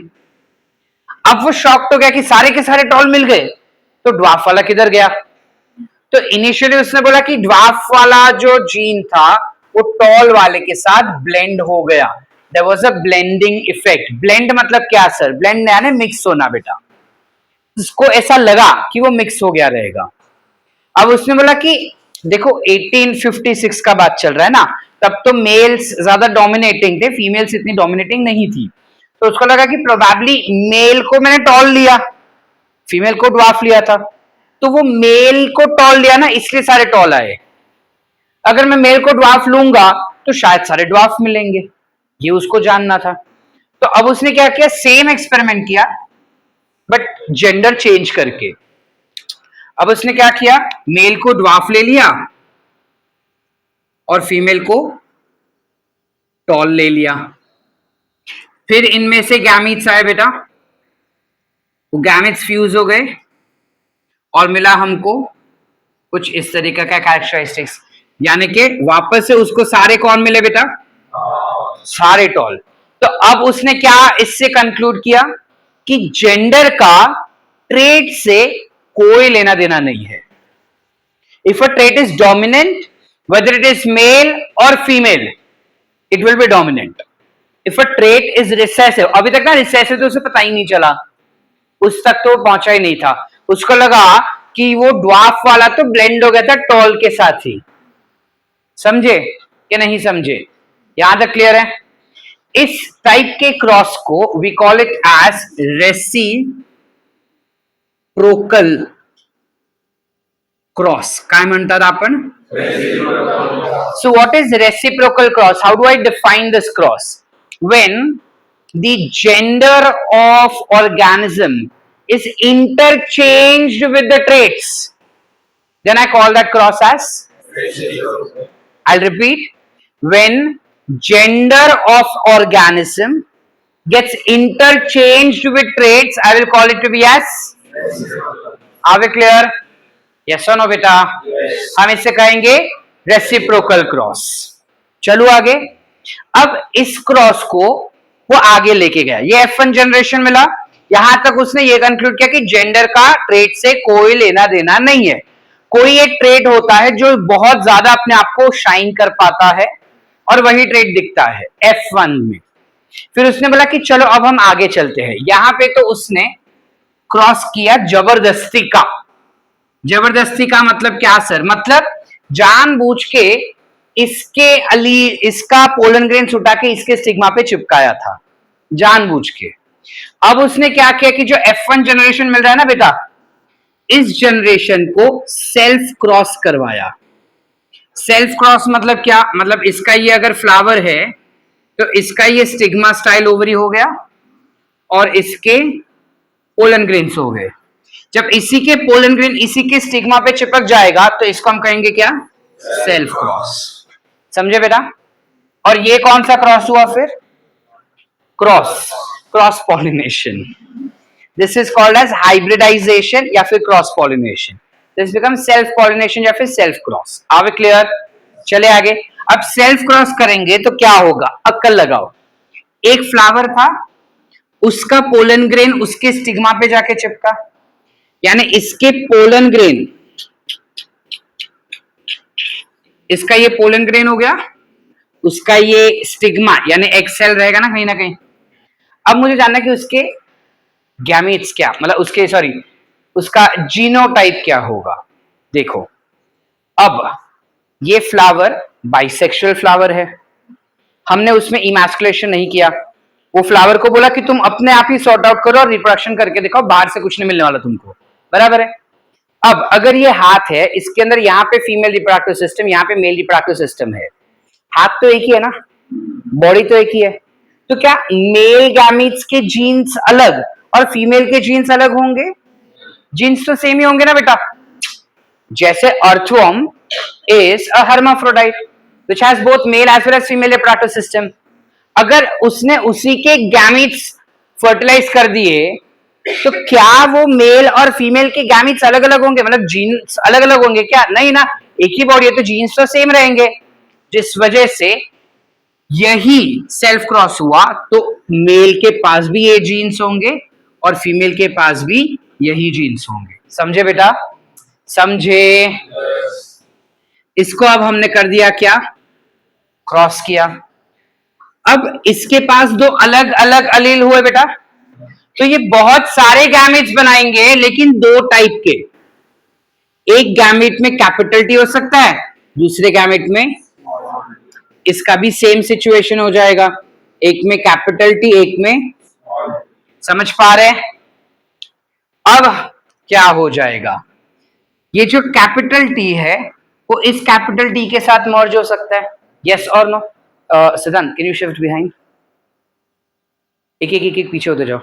अब वो शॉक्ड हो गया कि सारे के सारे टॉल मिल गए, तो ड्वार्फ वाला किधर गया? तो इनिशियली उसने बोला कि ड्वार्फ वाला जो जीन था वो टॉल वाले के साथ ब्लेंड हो गया, there was a blending effect. Blend मतलब क्या सर? ब्लेंड यानी मिक्स होना बेटा, उसको ऐसा लगा कि वो मिक्स हो गया रहेगा। अब उसने बोला कि देखो 1856 का बात चल रहा है ना, तब तो मेल्स ज्यादा डोमिनेटिंग थे, फीमेल्स इतनी डोमिनेटिंग नहीं थी, तो उसको लगा कि प्रोबेबली मेल को मैंने टॉल लिया, फीमेल को ड्वार्फ लिया था, तो वो मेल को टॉल लिया ना, इसलिए सारे टॉल आए। अगर मैं मेल को ड्वार्फ लूंगा तो शायद सारे ड्वार्फ मिलेंगे, ये उसको जानना था। तो अब उसने क्या किया, सेम एक्सपेरिमेंट किया बट जेंडर चेंज करके। अब उसने क्या किया, मेल को ड्वार्फ ले लिया और फीमेल को टॉल ले लिया। फिर इनमें से गैमीट्स आए बेटा, वो गैमीट्स फ्यूज हो गए और मिला हमको कुछ इस तरीके का कैरेक्टरिस्टिक्स, यानी कि वापस से उसको सारे कौन मिले बेटा? सारे टॉल। तो अब उसने क्या इससे कंक्लूड किया कि जेंडर का ट्रेट से कोई लेना देना नहीं है। If a trait is dominant, whether it is male और female, it will be dominant. If a trait is recessive, अभी तक ना रिसेसिव तो उसे पता ही नहीं चला, उस तक तो पहुंचा ही नहीं था, उसको लगा कि वो ड्वार्फ वाला तो ब्लेंड हो गया था टॉल के साथ ही। समझे कि नहीं समझे? यहां तक क्लियर है? इस टाइप के क्रॉस को we call it as reciprocal cross. काय म्हणतात आपण? So what is reciprocal cross? How do I define this cross? When the gender of organism is interchanged with the traits, then I call that cross as reciprocal. I'll repeat. When gender of organism gets interchanged with traits, I will call it to be as reciprocal. Are we clear? Yes or no बेटा? Yes. हम इससे कहेंगे reciprocal cross. चलो आगे. अब इस cross को वो आगे लेके गया. ये F1 जनरेशन मिला. यहां तक उसने ये कंक्लूड किया कि जेंडर का ट्रेड से कोई लेना देना नहीं है. कोई एक ट्रेड होता है जो बहुत ज्यादा अपने आप को शाइन कर पाता है और वही ट्रेड दिखता है F1 में. फिर उसने बोला कि चलो अब हम आगे चलते हैं. यहां पे तो उसने क्रॉस किया जबरदस्ती का. जबरदस्ती का मतलब क्या सर? मतलब जानबूझ के इसका पोलन ग्रेन उठा के इसके स्टिग्मा पे चिपकाया था, जानबूझ के. अब उसने क्या किया कि जो F1 जनरेशन मिल रहा है ना बेटा, इस जनरेशन को सेल्फ क्रॉस करवाया. सेल्फ क्रॉस मतलब क्या? मतलब इसका ये अगर फ्लावर है तो इसका ये स्टिग्मा स्टाइल ओवरी हो गया और इसके पोलन ग्रेन्स हो गए. जब इसी के पोलन ग्रेन इसी के स्टिग्मा पे चिपक जाएगा तो इसको हम कहेंगे क्या? Self cross. समझे बेटा? और ये कौन सा क्रॉस हुआ फिर? Cross pollination. This is called as hybridization या फिर cross pollination. This become self pollination या फिर self cross. Are we clear? चले आगे. अब सेल्फ क्रॉस करेंगे तो क्या होगा? अक्ल लगाओ. एक फ्लावर था, उसका पोलन ग्रेन उसके स्टिग्मा पे जाके चिपका, यानी इसके पोलन ग्रेन, इसका ये पोलन ग्रेन हो गया, उसका ये स्टिग्मा यानी एक्सेल रहेगा ना कहीं ना कहीं. अब मुझे जानना कि उसके गैमीट्स क्या, मतलब उसका जीनोटाइप क्या होगा. देखो, अब ये फ्लावर बाइसेक्सुअल फ्लावर है, हमने उसमें इमैस्कुलेशन नहीं किया. वो फ्लावर को बोला कि तुम अपने आप ही सॉर्ट आउट करो और रिप्रोडक्शन करके दिखाओ, बाहर से कुछ नहीं मिलने वाला तुमको. बराबर है? अब अगर ये हाथ है, इसके अंदर यहाँ पे फीमेल रिप्रोडक्टिव सिस्टम, यहाँ पे मेल रिप्रोडक्टिव सिस्टम है. हाथ तो एक ही है ना, बॉडी तो एक ही है. तो क्या मेल गैमीट्स के जीन्स अलग और फीमेल के जीन्स अलग होंगे? जीन्स तो सेम ही होंगे ना बेटा. जैसे earthworm is a hermaphrodite which has both male as well as female reproductive system. अगर उसने उसी के गैमीट्स फर्टिलाइज कर दिए तो क्या वो मेल और फीमेल के गैमीट्स अलग अलग होंगे? मतलब जीन्स अलग अलग होंगे क्या? नहीं ना, एक ही बॉडी है तो जीन्स तो सेम रहेंगे. जिस वजह से यही सेल्फ क्रॉस हुआ तो मेल के पास भी ये जीन्स होंगे और फीमेल के पास भी यही जीन्स होंगे. समझे बेटा? समझे? इसको अब हमने कर दिया क्या? क्रॉस किया. अब इसके पास दो अलग अलग अलील हुए बेटा, तो ये बहुत सारे गैमेट्स बनाएंगे लेकिन दो टाइप के. एक गैमेट में कैपिटल टी हो सकता है, दूसरे गैमेट में इसका भी सेम सिचुएशन हो जाएगा. एक में कैपिटल टी, एक में. समझ पा रहे हैं? अब क्या हो जाएगा? ये जो कैपिटल टी है वो इस कैपिटल टी के साथ मर्ज हो सकता है. यस और नो? सिद्धांत, कैन यू शिफ्ट बिहाइंड? एक पीछे होते जाओ.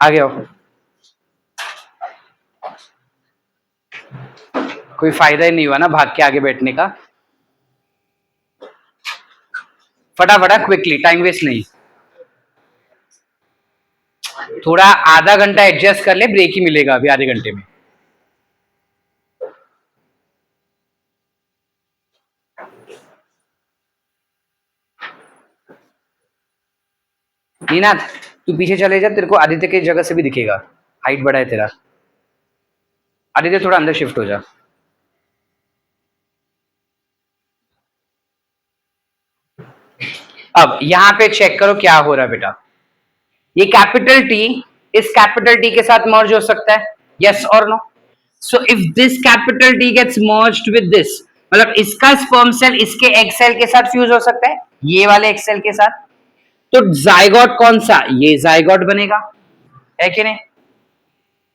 आगे आओ. कोई फायदा ही नहीं हुआ ना भाग के आगे बैठने का. फटाफट, क्विकली, टाइम वेस्ट नहीं. थोड़ा आधा घंटा एडजस्ट कर ले, ब्रेक ही मिलेगा अभी आधे घंटे में. नीनाथ, तू पीछे चले जा, तेरे को आदित्य की जगह से भी दिखेगा. हाइट बड़ा है तेरा. आदित्य थोड़ा अंदर शिफ्ट हो जा. अब यहां पे चेक करो क्या हो रहा है बेटा. ये कैपिटल टी इस कैपिटल टी के साथ मर्ज हो सकता है. यस और no? So if this capital T gets merged with this, मतलब इसका स्पर्म सेल इसके एग सेल के साथ फ्यूज हो सकता है, ये वाले एग सेल के साथ. तो जाइगोट कौन सा, ये जाइगोट बनेगा, है कि नहीं।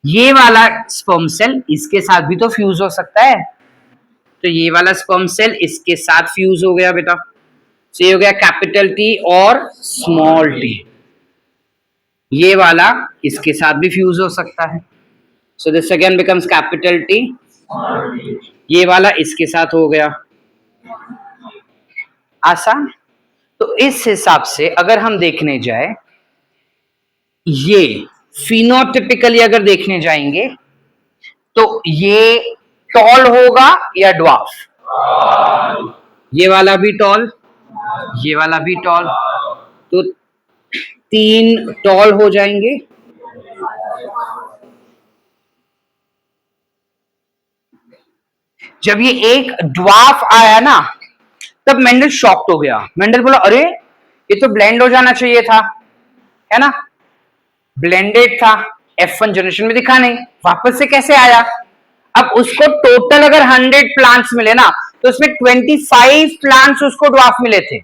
ये वाला स्पर्म सेल इसके साथ भी तो फ्यूज हो सकता है, तो ये वाला स्पर्म सेल इसके साथ फ्यूज हो गया बेटा, तो ये हो गया कैपिटल टी और स्मॉल टी। ये वाला इसके साथ भी फ्यूज हो सकता है, so this again becomes capital T, ये वाला इसके साथ हो गया। आसान। तो इस हिसाब से अगर हम देखने जाए, ये फिनोटिपिकली अगर देखने जाएंगे तो ये टॉल होगा या ड्वार्फ, ये वाला भी टॉल, ये वाला भी टॉल, तो 3 टॉल हो जाएंगे। जब ये एक ड्वार्फ आया ना, तब मेंडल शॉक्ड हो गया। मेंडल बोला अरे ये तो ब्लेंड हो जाना चाहिए था, है ना, ब्लेंडेड था, F1 जनरेशन में दिखा नहीं, वापस से कैसे आया। अब उसको टोटल अगर 100 प्लांट्स मिले ना, तो उसमें 25 प्लांट्स उसको ड्वार्फ मिले थे।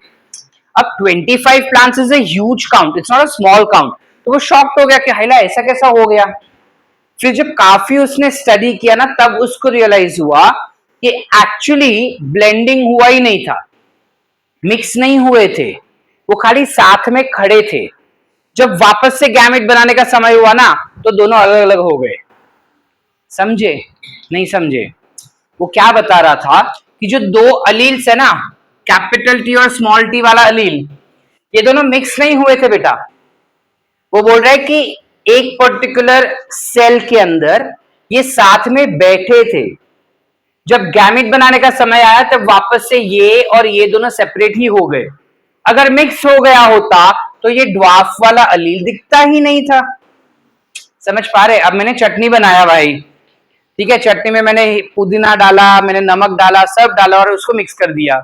अब 25 plants is a huge count, it's not a small count. तो वो शॉक्ड हो गया कि हाइला ऐसा कैसा हो गया। फिर जब काफी उसने स्टडी किया ना, तब उसको रियलाइज हुआ कि एक्चुअली ब्लेंडिंग हुआ ही नहीं था, मिक्स नहीं हुए थे, वो खाली साथ में खड़े थे। जब वापस से गैमेट बनाने का समय हुआ ना, तो दोनों अलग अलग हो गए। समझे नहीं समझे। वो क्या बता रहा था कि जो 2 अलील्स है ना, कैपिटल टी और स्मॉल टी वाला अलील, ये दोनों मिक्स नहीं हुए थे बेटा। वो बोल रहा है कि एक पर्टिकुलर सेल के अंदर ये साथ में बैठे थे, जब गैमेट बनाने का समय आया तब वापस से ये और ये दोनों सेपरेट ही हो गए। अगर मिक्स हो गया होता तो ये ड्वार्फ वाला अलील दिखता ही नहीं था। समझ पा रहे। अब मैंने चटनी बनाया भाई, ठीक है, चटनी में मैंने पुदीना डाला, मैंने नमक डाला, सब डाला और उसको मिक्स कर दिया।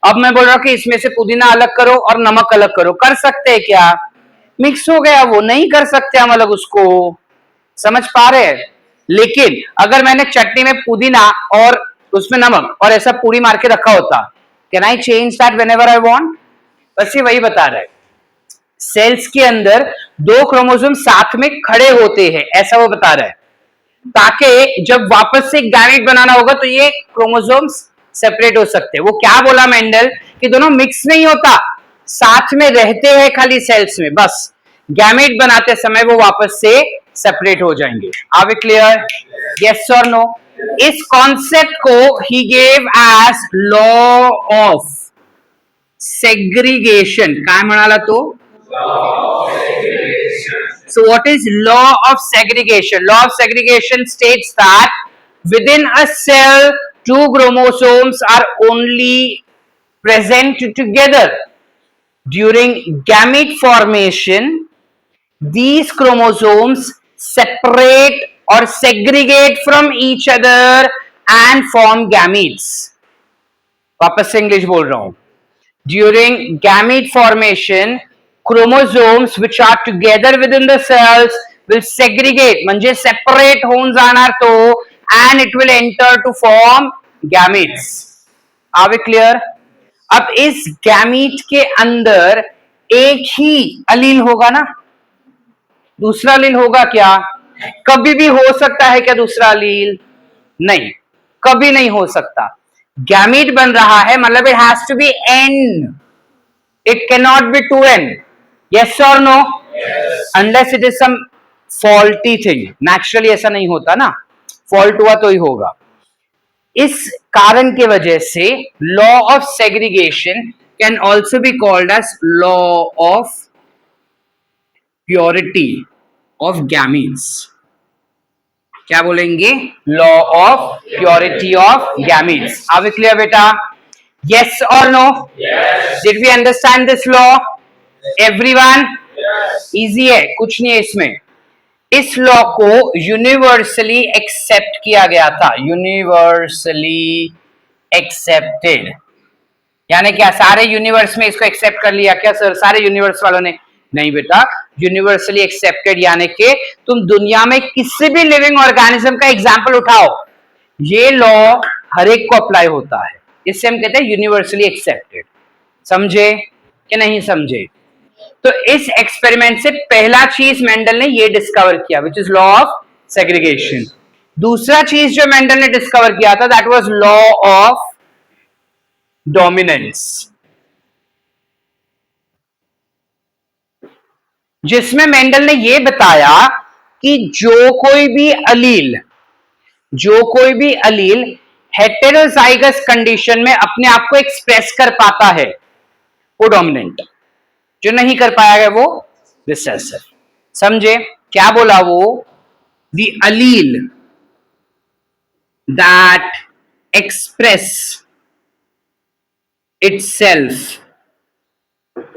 अब मैं बोल रहा हूं कि इसमें से पुदीना अलग करो और नमक अलग करो, कर सकते हैं क्या? मिक्स हो गया, वो नहीं कर सकते हम अलग उसको। समझ पा रहे हैं। लेकिन अगर मैंने चटनी में पुदीना और उसमें नमक और ऐसा पूरी मार के रखा होता, can I change that whenever I want? बस ये वही बता रहा है। सेल्स के अंदर 2 क्रोमोसोम साथ में खड़े होते हैं, ऐसा वो बता रहा है, ताकि जब वापस से गैमेट बनाना होगा तो ये क्रोमोसोम्स सेपरेट हो सकते हैं। वो क्या बोला मेंडल कि दोनों मिक्स नहीं होता, साथ में रहते हैं खाली सेल्स में, बस गैमेट बनाते समय वो वापस से सेपरेट हो जाएंगे। Are we clear? यस और नो? इस कॉन्सेप्ट को ही gave as law of segregation. काय म्हणाला तो? So what is law of segregation? Law of segregation states that within a cell 2 chromosomes are only present together. During gamete formation, these chromosomes separate or segregate from each other and form gametes. वापस से English बोल रहा हूं। During gamete formation, chromosomes which are together within the cells will segregate, म्हणजे separate होऊन जाणार तो, and it will enter to form gametes. Are we clear? अब इस गैमीट के अंदर एक ही अलील होगा ना, दूसरा अलील होगा क्या? कभी भी हो सकता है क्या दूसरा अलील? नहीं, कभी नहीं हो सकता। गैमीट बन रहा है मतलब it has to be n, it cannot be 2n. Yes or no? Yes. Unless it is some faulty thing. Naturally ऐसा नहीं होता ना, फॉल्ट हुआ तो ही होगा। इस कारण के वजह से law of segregation can also be called as law of purity of gametes. क्या बोलेंगे? Law of purity of gametes. Are we clear बेटा? Yes or no? Yes. Did we understand this law? Everyone? Yes. Easy है, कुछ नहीं है इसमें। इस law को यूनिवर्सली एक्सेप्ट किया गया था, यूनिवर्सली एक्सेप्टेड। यानी क्या सारे यूनिवर्स में इसको एक्सेप्ट कर लिया क्या सर, सारे यूनिवर्स वालों ने? नहीं बेटा, यूनिवर्सली एक्सेप्टेड यानी कि तुम दुनिया में किसी भी लिविंग ऑर्गेनिज्म का एग्जाम्पल उठाओ, ये लॉ हर एक को अप्लाई होता है। इससे हम कहते हैं यूनिवर्सली एक्सेप्टेड। समझे कि नहीं समझे? तो इस एक्सपेरिमेंट से पहला चीज मेंडल ने ये डिस्कवर किया which is law of segregation. दूसरा चीज जो मेंडल ने डिस्कवर किया था that was law of dominance, जिसमें मेंडल ने यह बताया कि जो कोई भी अलील हेटेरोजाइगस कंडीशन में अपने आप को एक्सप्रेस कर पाता है वो डोमिनेंट, जो नहीं कर पाएगा वो रिसेसिव। समझे क्या बोला वो? The allele that express itself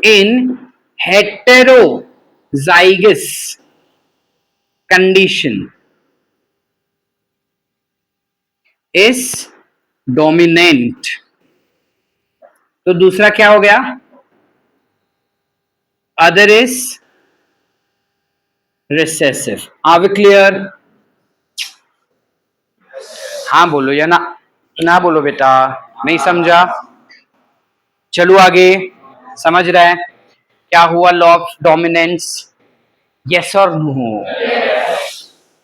in heterozygous condition is dominant। तो दूसरा क्या हो गया? Other is recessive। Are we clear? हाँ बोलो या ना बोलो बेटा, नहीं समझा? चलो आगे, समझ रहे हैं क्या हुआ लॉ ऑफ डोमिनेंस? यस और no?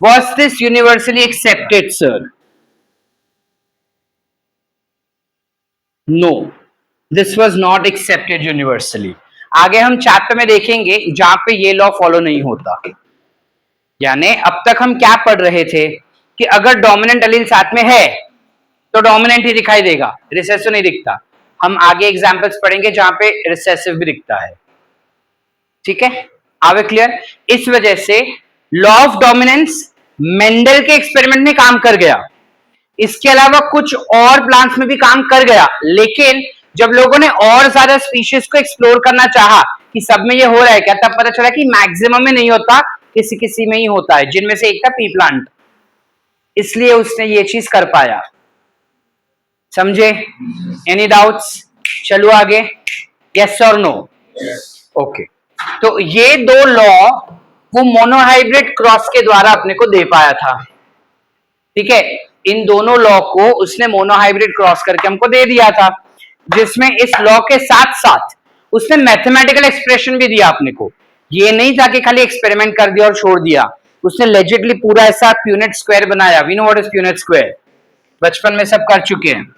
Was this universally accepted sir? No, this was not accepted universally. आगे हम चैप्टर में देखेंगे जहां पे ये लॉ फॉलो नहीं होता। यानी अब तक हम क्या पढ़ रहे थे कि अगर डोमिनेंट अलील साथ में है तो डोमिनेंट ही दिखाई देगा, रिसेसिव नहीं दिखता। हम आगे एग्जांपल्स पढ़ेंगे जहां पे रिसेसिव भी दिखता है। ठीक है, आवे क्लियर? इस वजह से लॉ ऑफ डोमिनेंस मेंडल के एक्सपेरिमेंट में काम कर गया, इसके अलावा कुछ और प्लांट्स में भी काम कर गया, लेकिन जब लोगों ने और ज्यादा स्पीशीज को एक्सप्लोर करना चाहा कि सब में ये हो रहा है क्या, तब पता चला कि मैक्सिमम में नहीं होता, किसी किसी में ही होता है, जिनमें से एक था पी प्लांट, इसलिए उसने ये चीज कर पाया। समझे? Any doubts? चलो आगे, यस और नो? ओके, तो ये दो लॉ वो मोनोहाइब्रिड क्रॉस के द्वारा अपने को दे पाया था। ठीक है, इन दोनों लॉ को उसने मोनोहाइब्रिड क्रॉस करके हमको दे दिया था, जिसमें इस लॉ के साथ साथ उसने मैथमेटिकल एक्सप्रेशन भी दिया अपने को। ये नहीं था कि खाली एक्सपेरिमेंट कर दिया और छोड़ दिया, उसने लेजिटली पूरा ऐसा प्यूनेट स्क्वायर बनाया। We know what is Punnett square, बचपन में सब कर चुके हैं।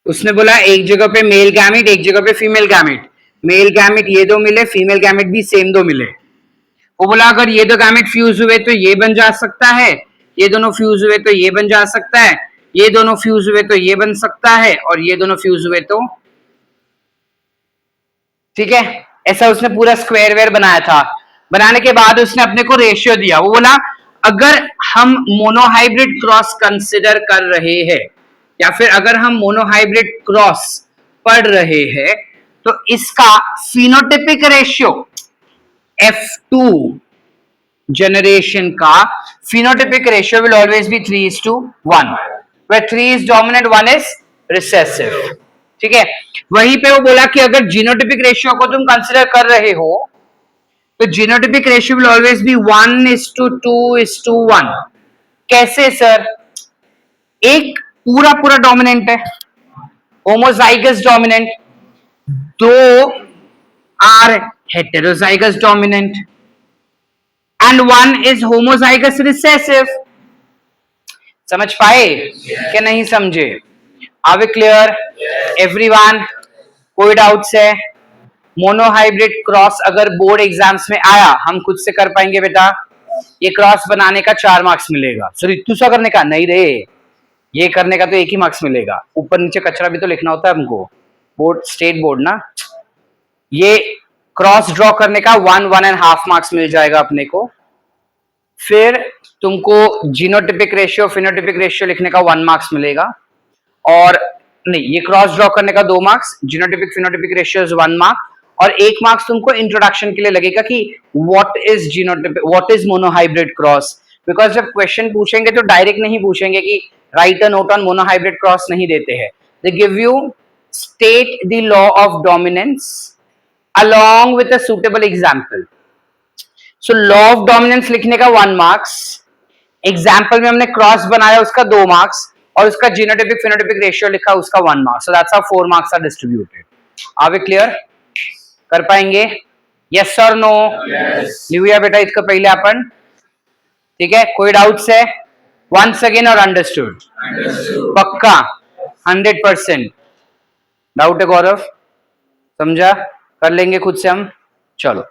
उसने बोला एक जगह पे मेल गैमेट, एक जगह पे फीमेल गैमेट, मेल गैमेट ये दो मिले, फीमेल गैमेट भी सेम दो मिले। वो बोला अगर ये दो गैमेट फ्यूज हुए तो ये बन जा सकता है, ये दोनों फ्यूज हुए तो ये बन जा सकता है, ये दोनों फ्यूज हुए तो ये बन सकता है, और ये दोनों फ्यूज हुए तो। ठीक है, ऐसा उसने पूरा स्क्वायर वेयर बनाया था। बनाने के बाद उसने अपने को रेशियो दिया। वो बोला अगर हम मोनोहाइब्रिड क्रॉस कंसिडर कर रहे हैं या फिर अगर हम मोनोहाइब्रिड क्रॉस पढ़ रहे हैं तो इसका फिनोटिपिक रेशियो F2 जनरेशन का phenotypic ratio will always B 3:1, where 3 is dominant, 1 is recessive। ठीक है, वहीं पे वो बोला कि अगर जीनोटिपिक रेशियो को तुम कंसिडर कर रहे हो तो genotypic ratio will always be 1:2:1। कैसे सर? एक पूरा डोमिनेंट है, होमोजाइगस डोमिनेंट, दो are heterozygous dominant and one is homozygous recessive. समझ पाए कि नहीं समझे? Are we clear everyone? कोई डाउट्स है? मोनोहाइब्रिड क्रॉस अगर बोर्ड एग्जाम्स में आया, हम खुद से कर पाएंगे बेटा? ये क्रॉस बनाने का 4 मार्क्स मिलेगा। सॉरी, दूसरा करने का नहीं रे, ये करने का तो 1 ही मार्क्स मिलेगा। ऊपर नीचे कचरा भी तो लिखना होता है हमको, बोर्ड स्टेट बोर्ड ना। ये क्रॉस ड्रॉ करने का 1.5 मार्क्स मिल जाएगा अपने को। फिर तुमको जीनोटिपिक रेशियो फिनोटिपिक रेशियो लिखने का 1 मार्क्स मिलेगा, और नहीं, ये क्रॉस ड्रॉ करने का 2 marks, genotypic phenotypic ratio 1 mark, और 1 मार्क्स तुमको इंट्रोडक्शन के लिए लगेगा कि what is genotypic, what is monohybrid cross. Because जब क्वेश्चन पूछेंगे तो डायरेक्ट नहीं पूछेंगे कि right a note on monohybrid cross, नहीं देते हैं। They give you state the law of dominance along with a suitable example। so law of dominance लिखने का 1 मार्क्स, एग्जाम्पल में हमने क्रॉस बनाया उसका 2 मार्क्स, और उसका जीनोटाइपिक फिनोटाइपिक रेशियो लिखा, उसका 1 marks. So that's how 4 marks are distributed. Are we clear? कर पाएंगे? यस और नो? लिहूया बेटा इतकं पहिले आपण. ठीक है, कोई डाउट्स है? वंस अगेन और अंडरस्टूड? पक्का 100%. डाउट है गौरव? समझा? कर लेंगे खुद से हम. चलो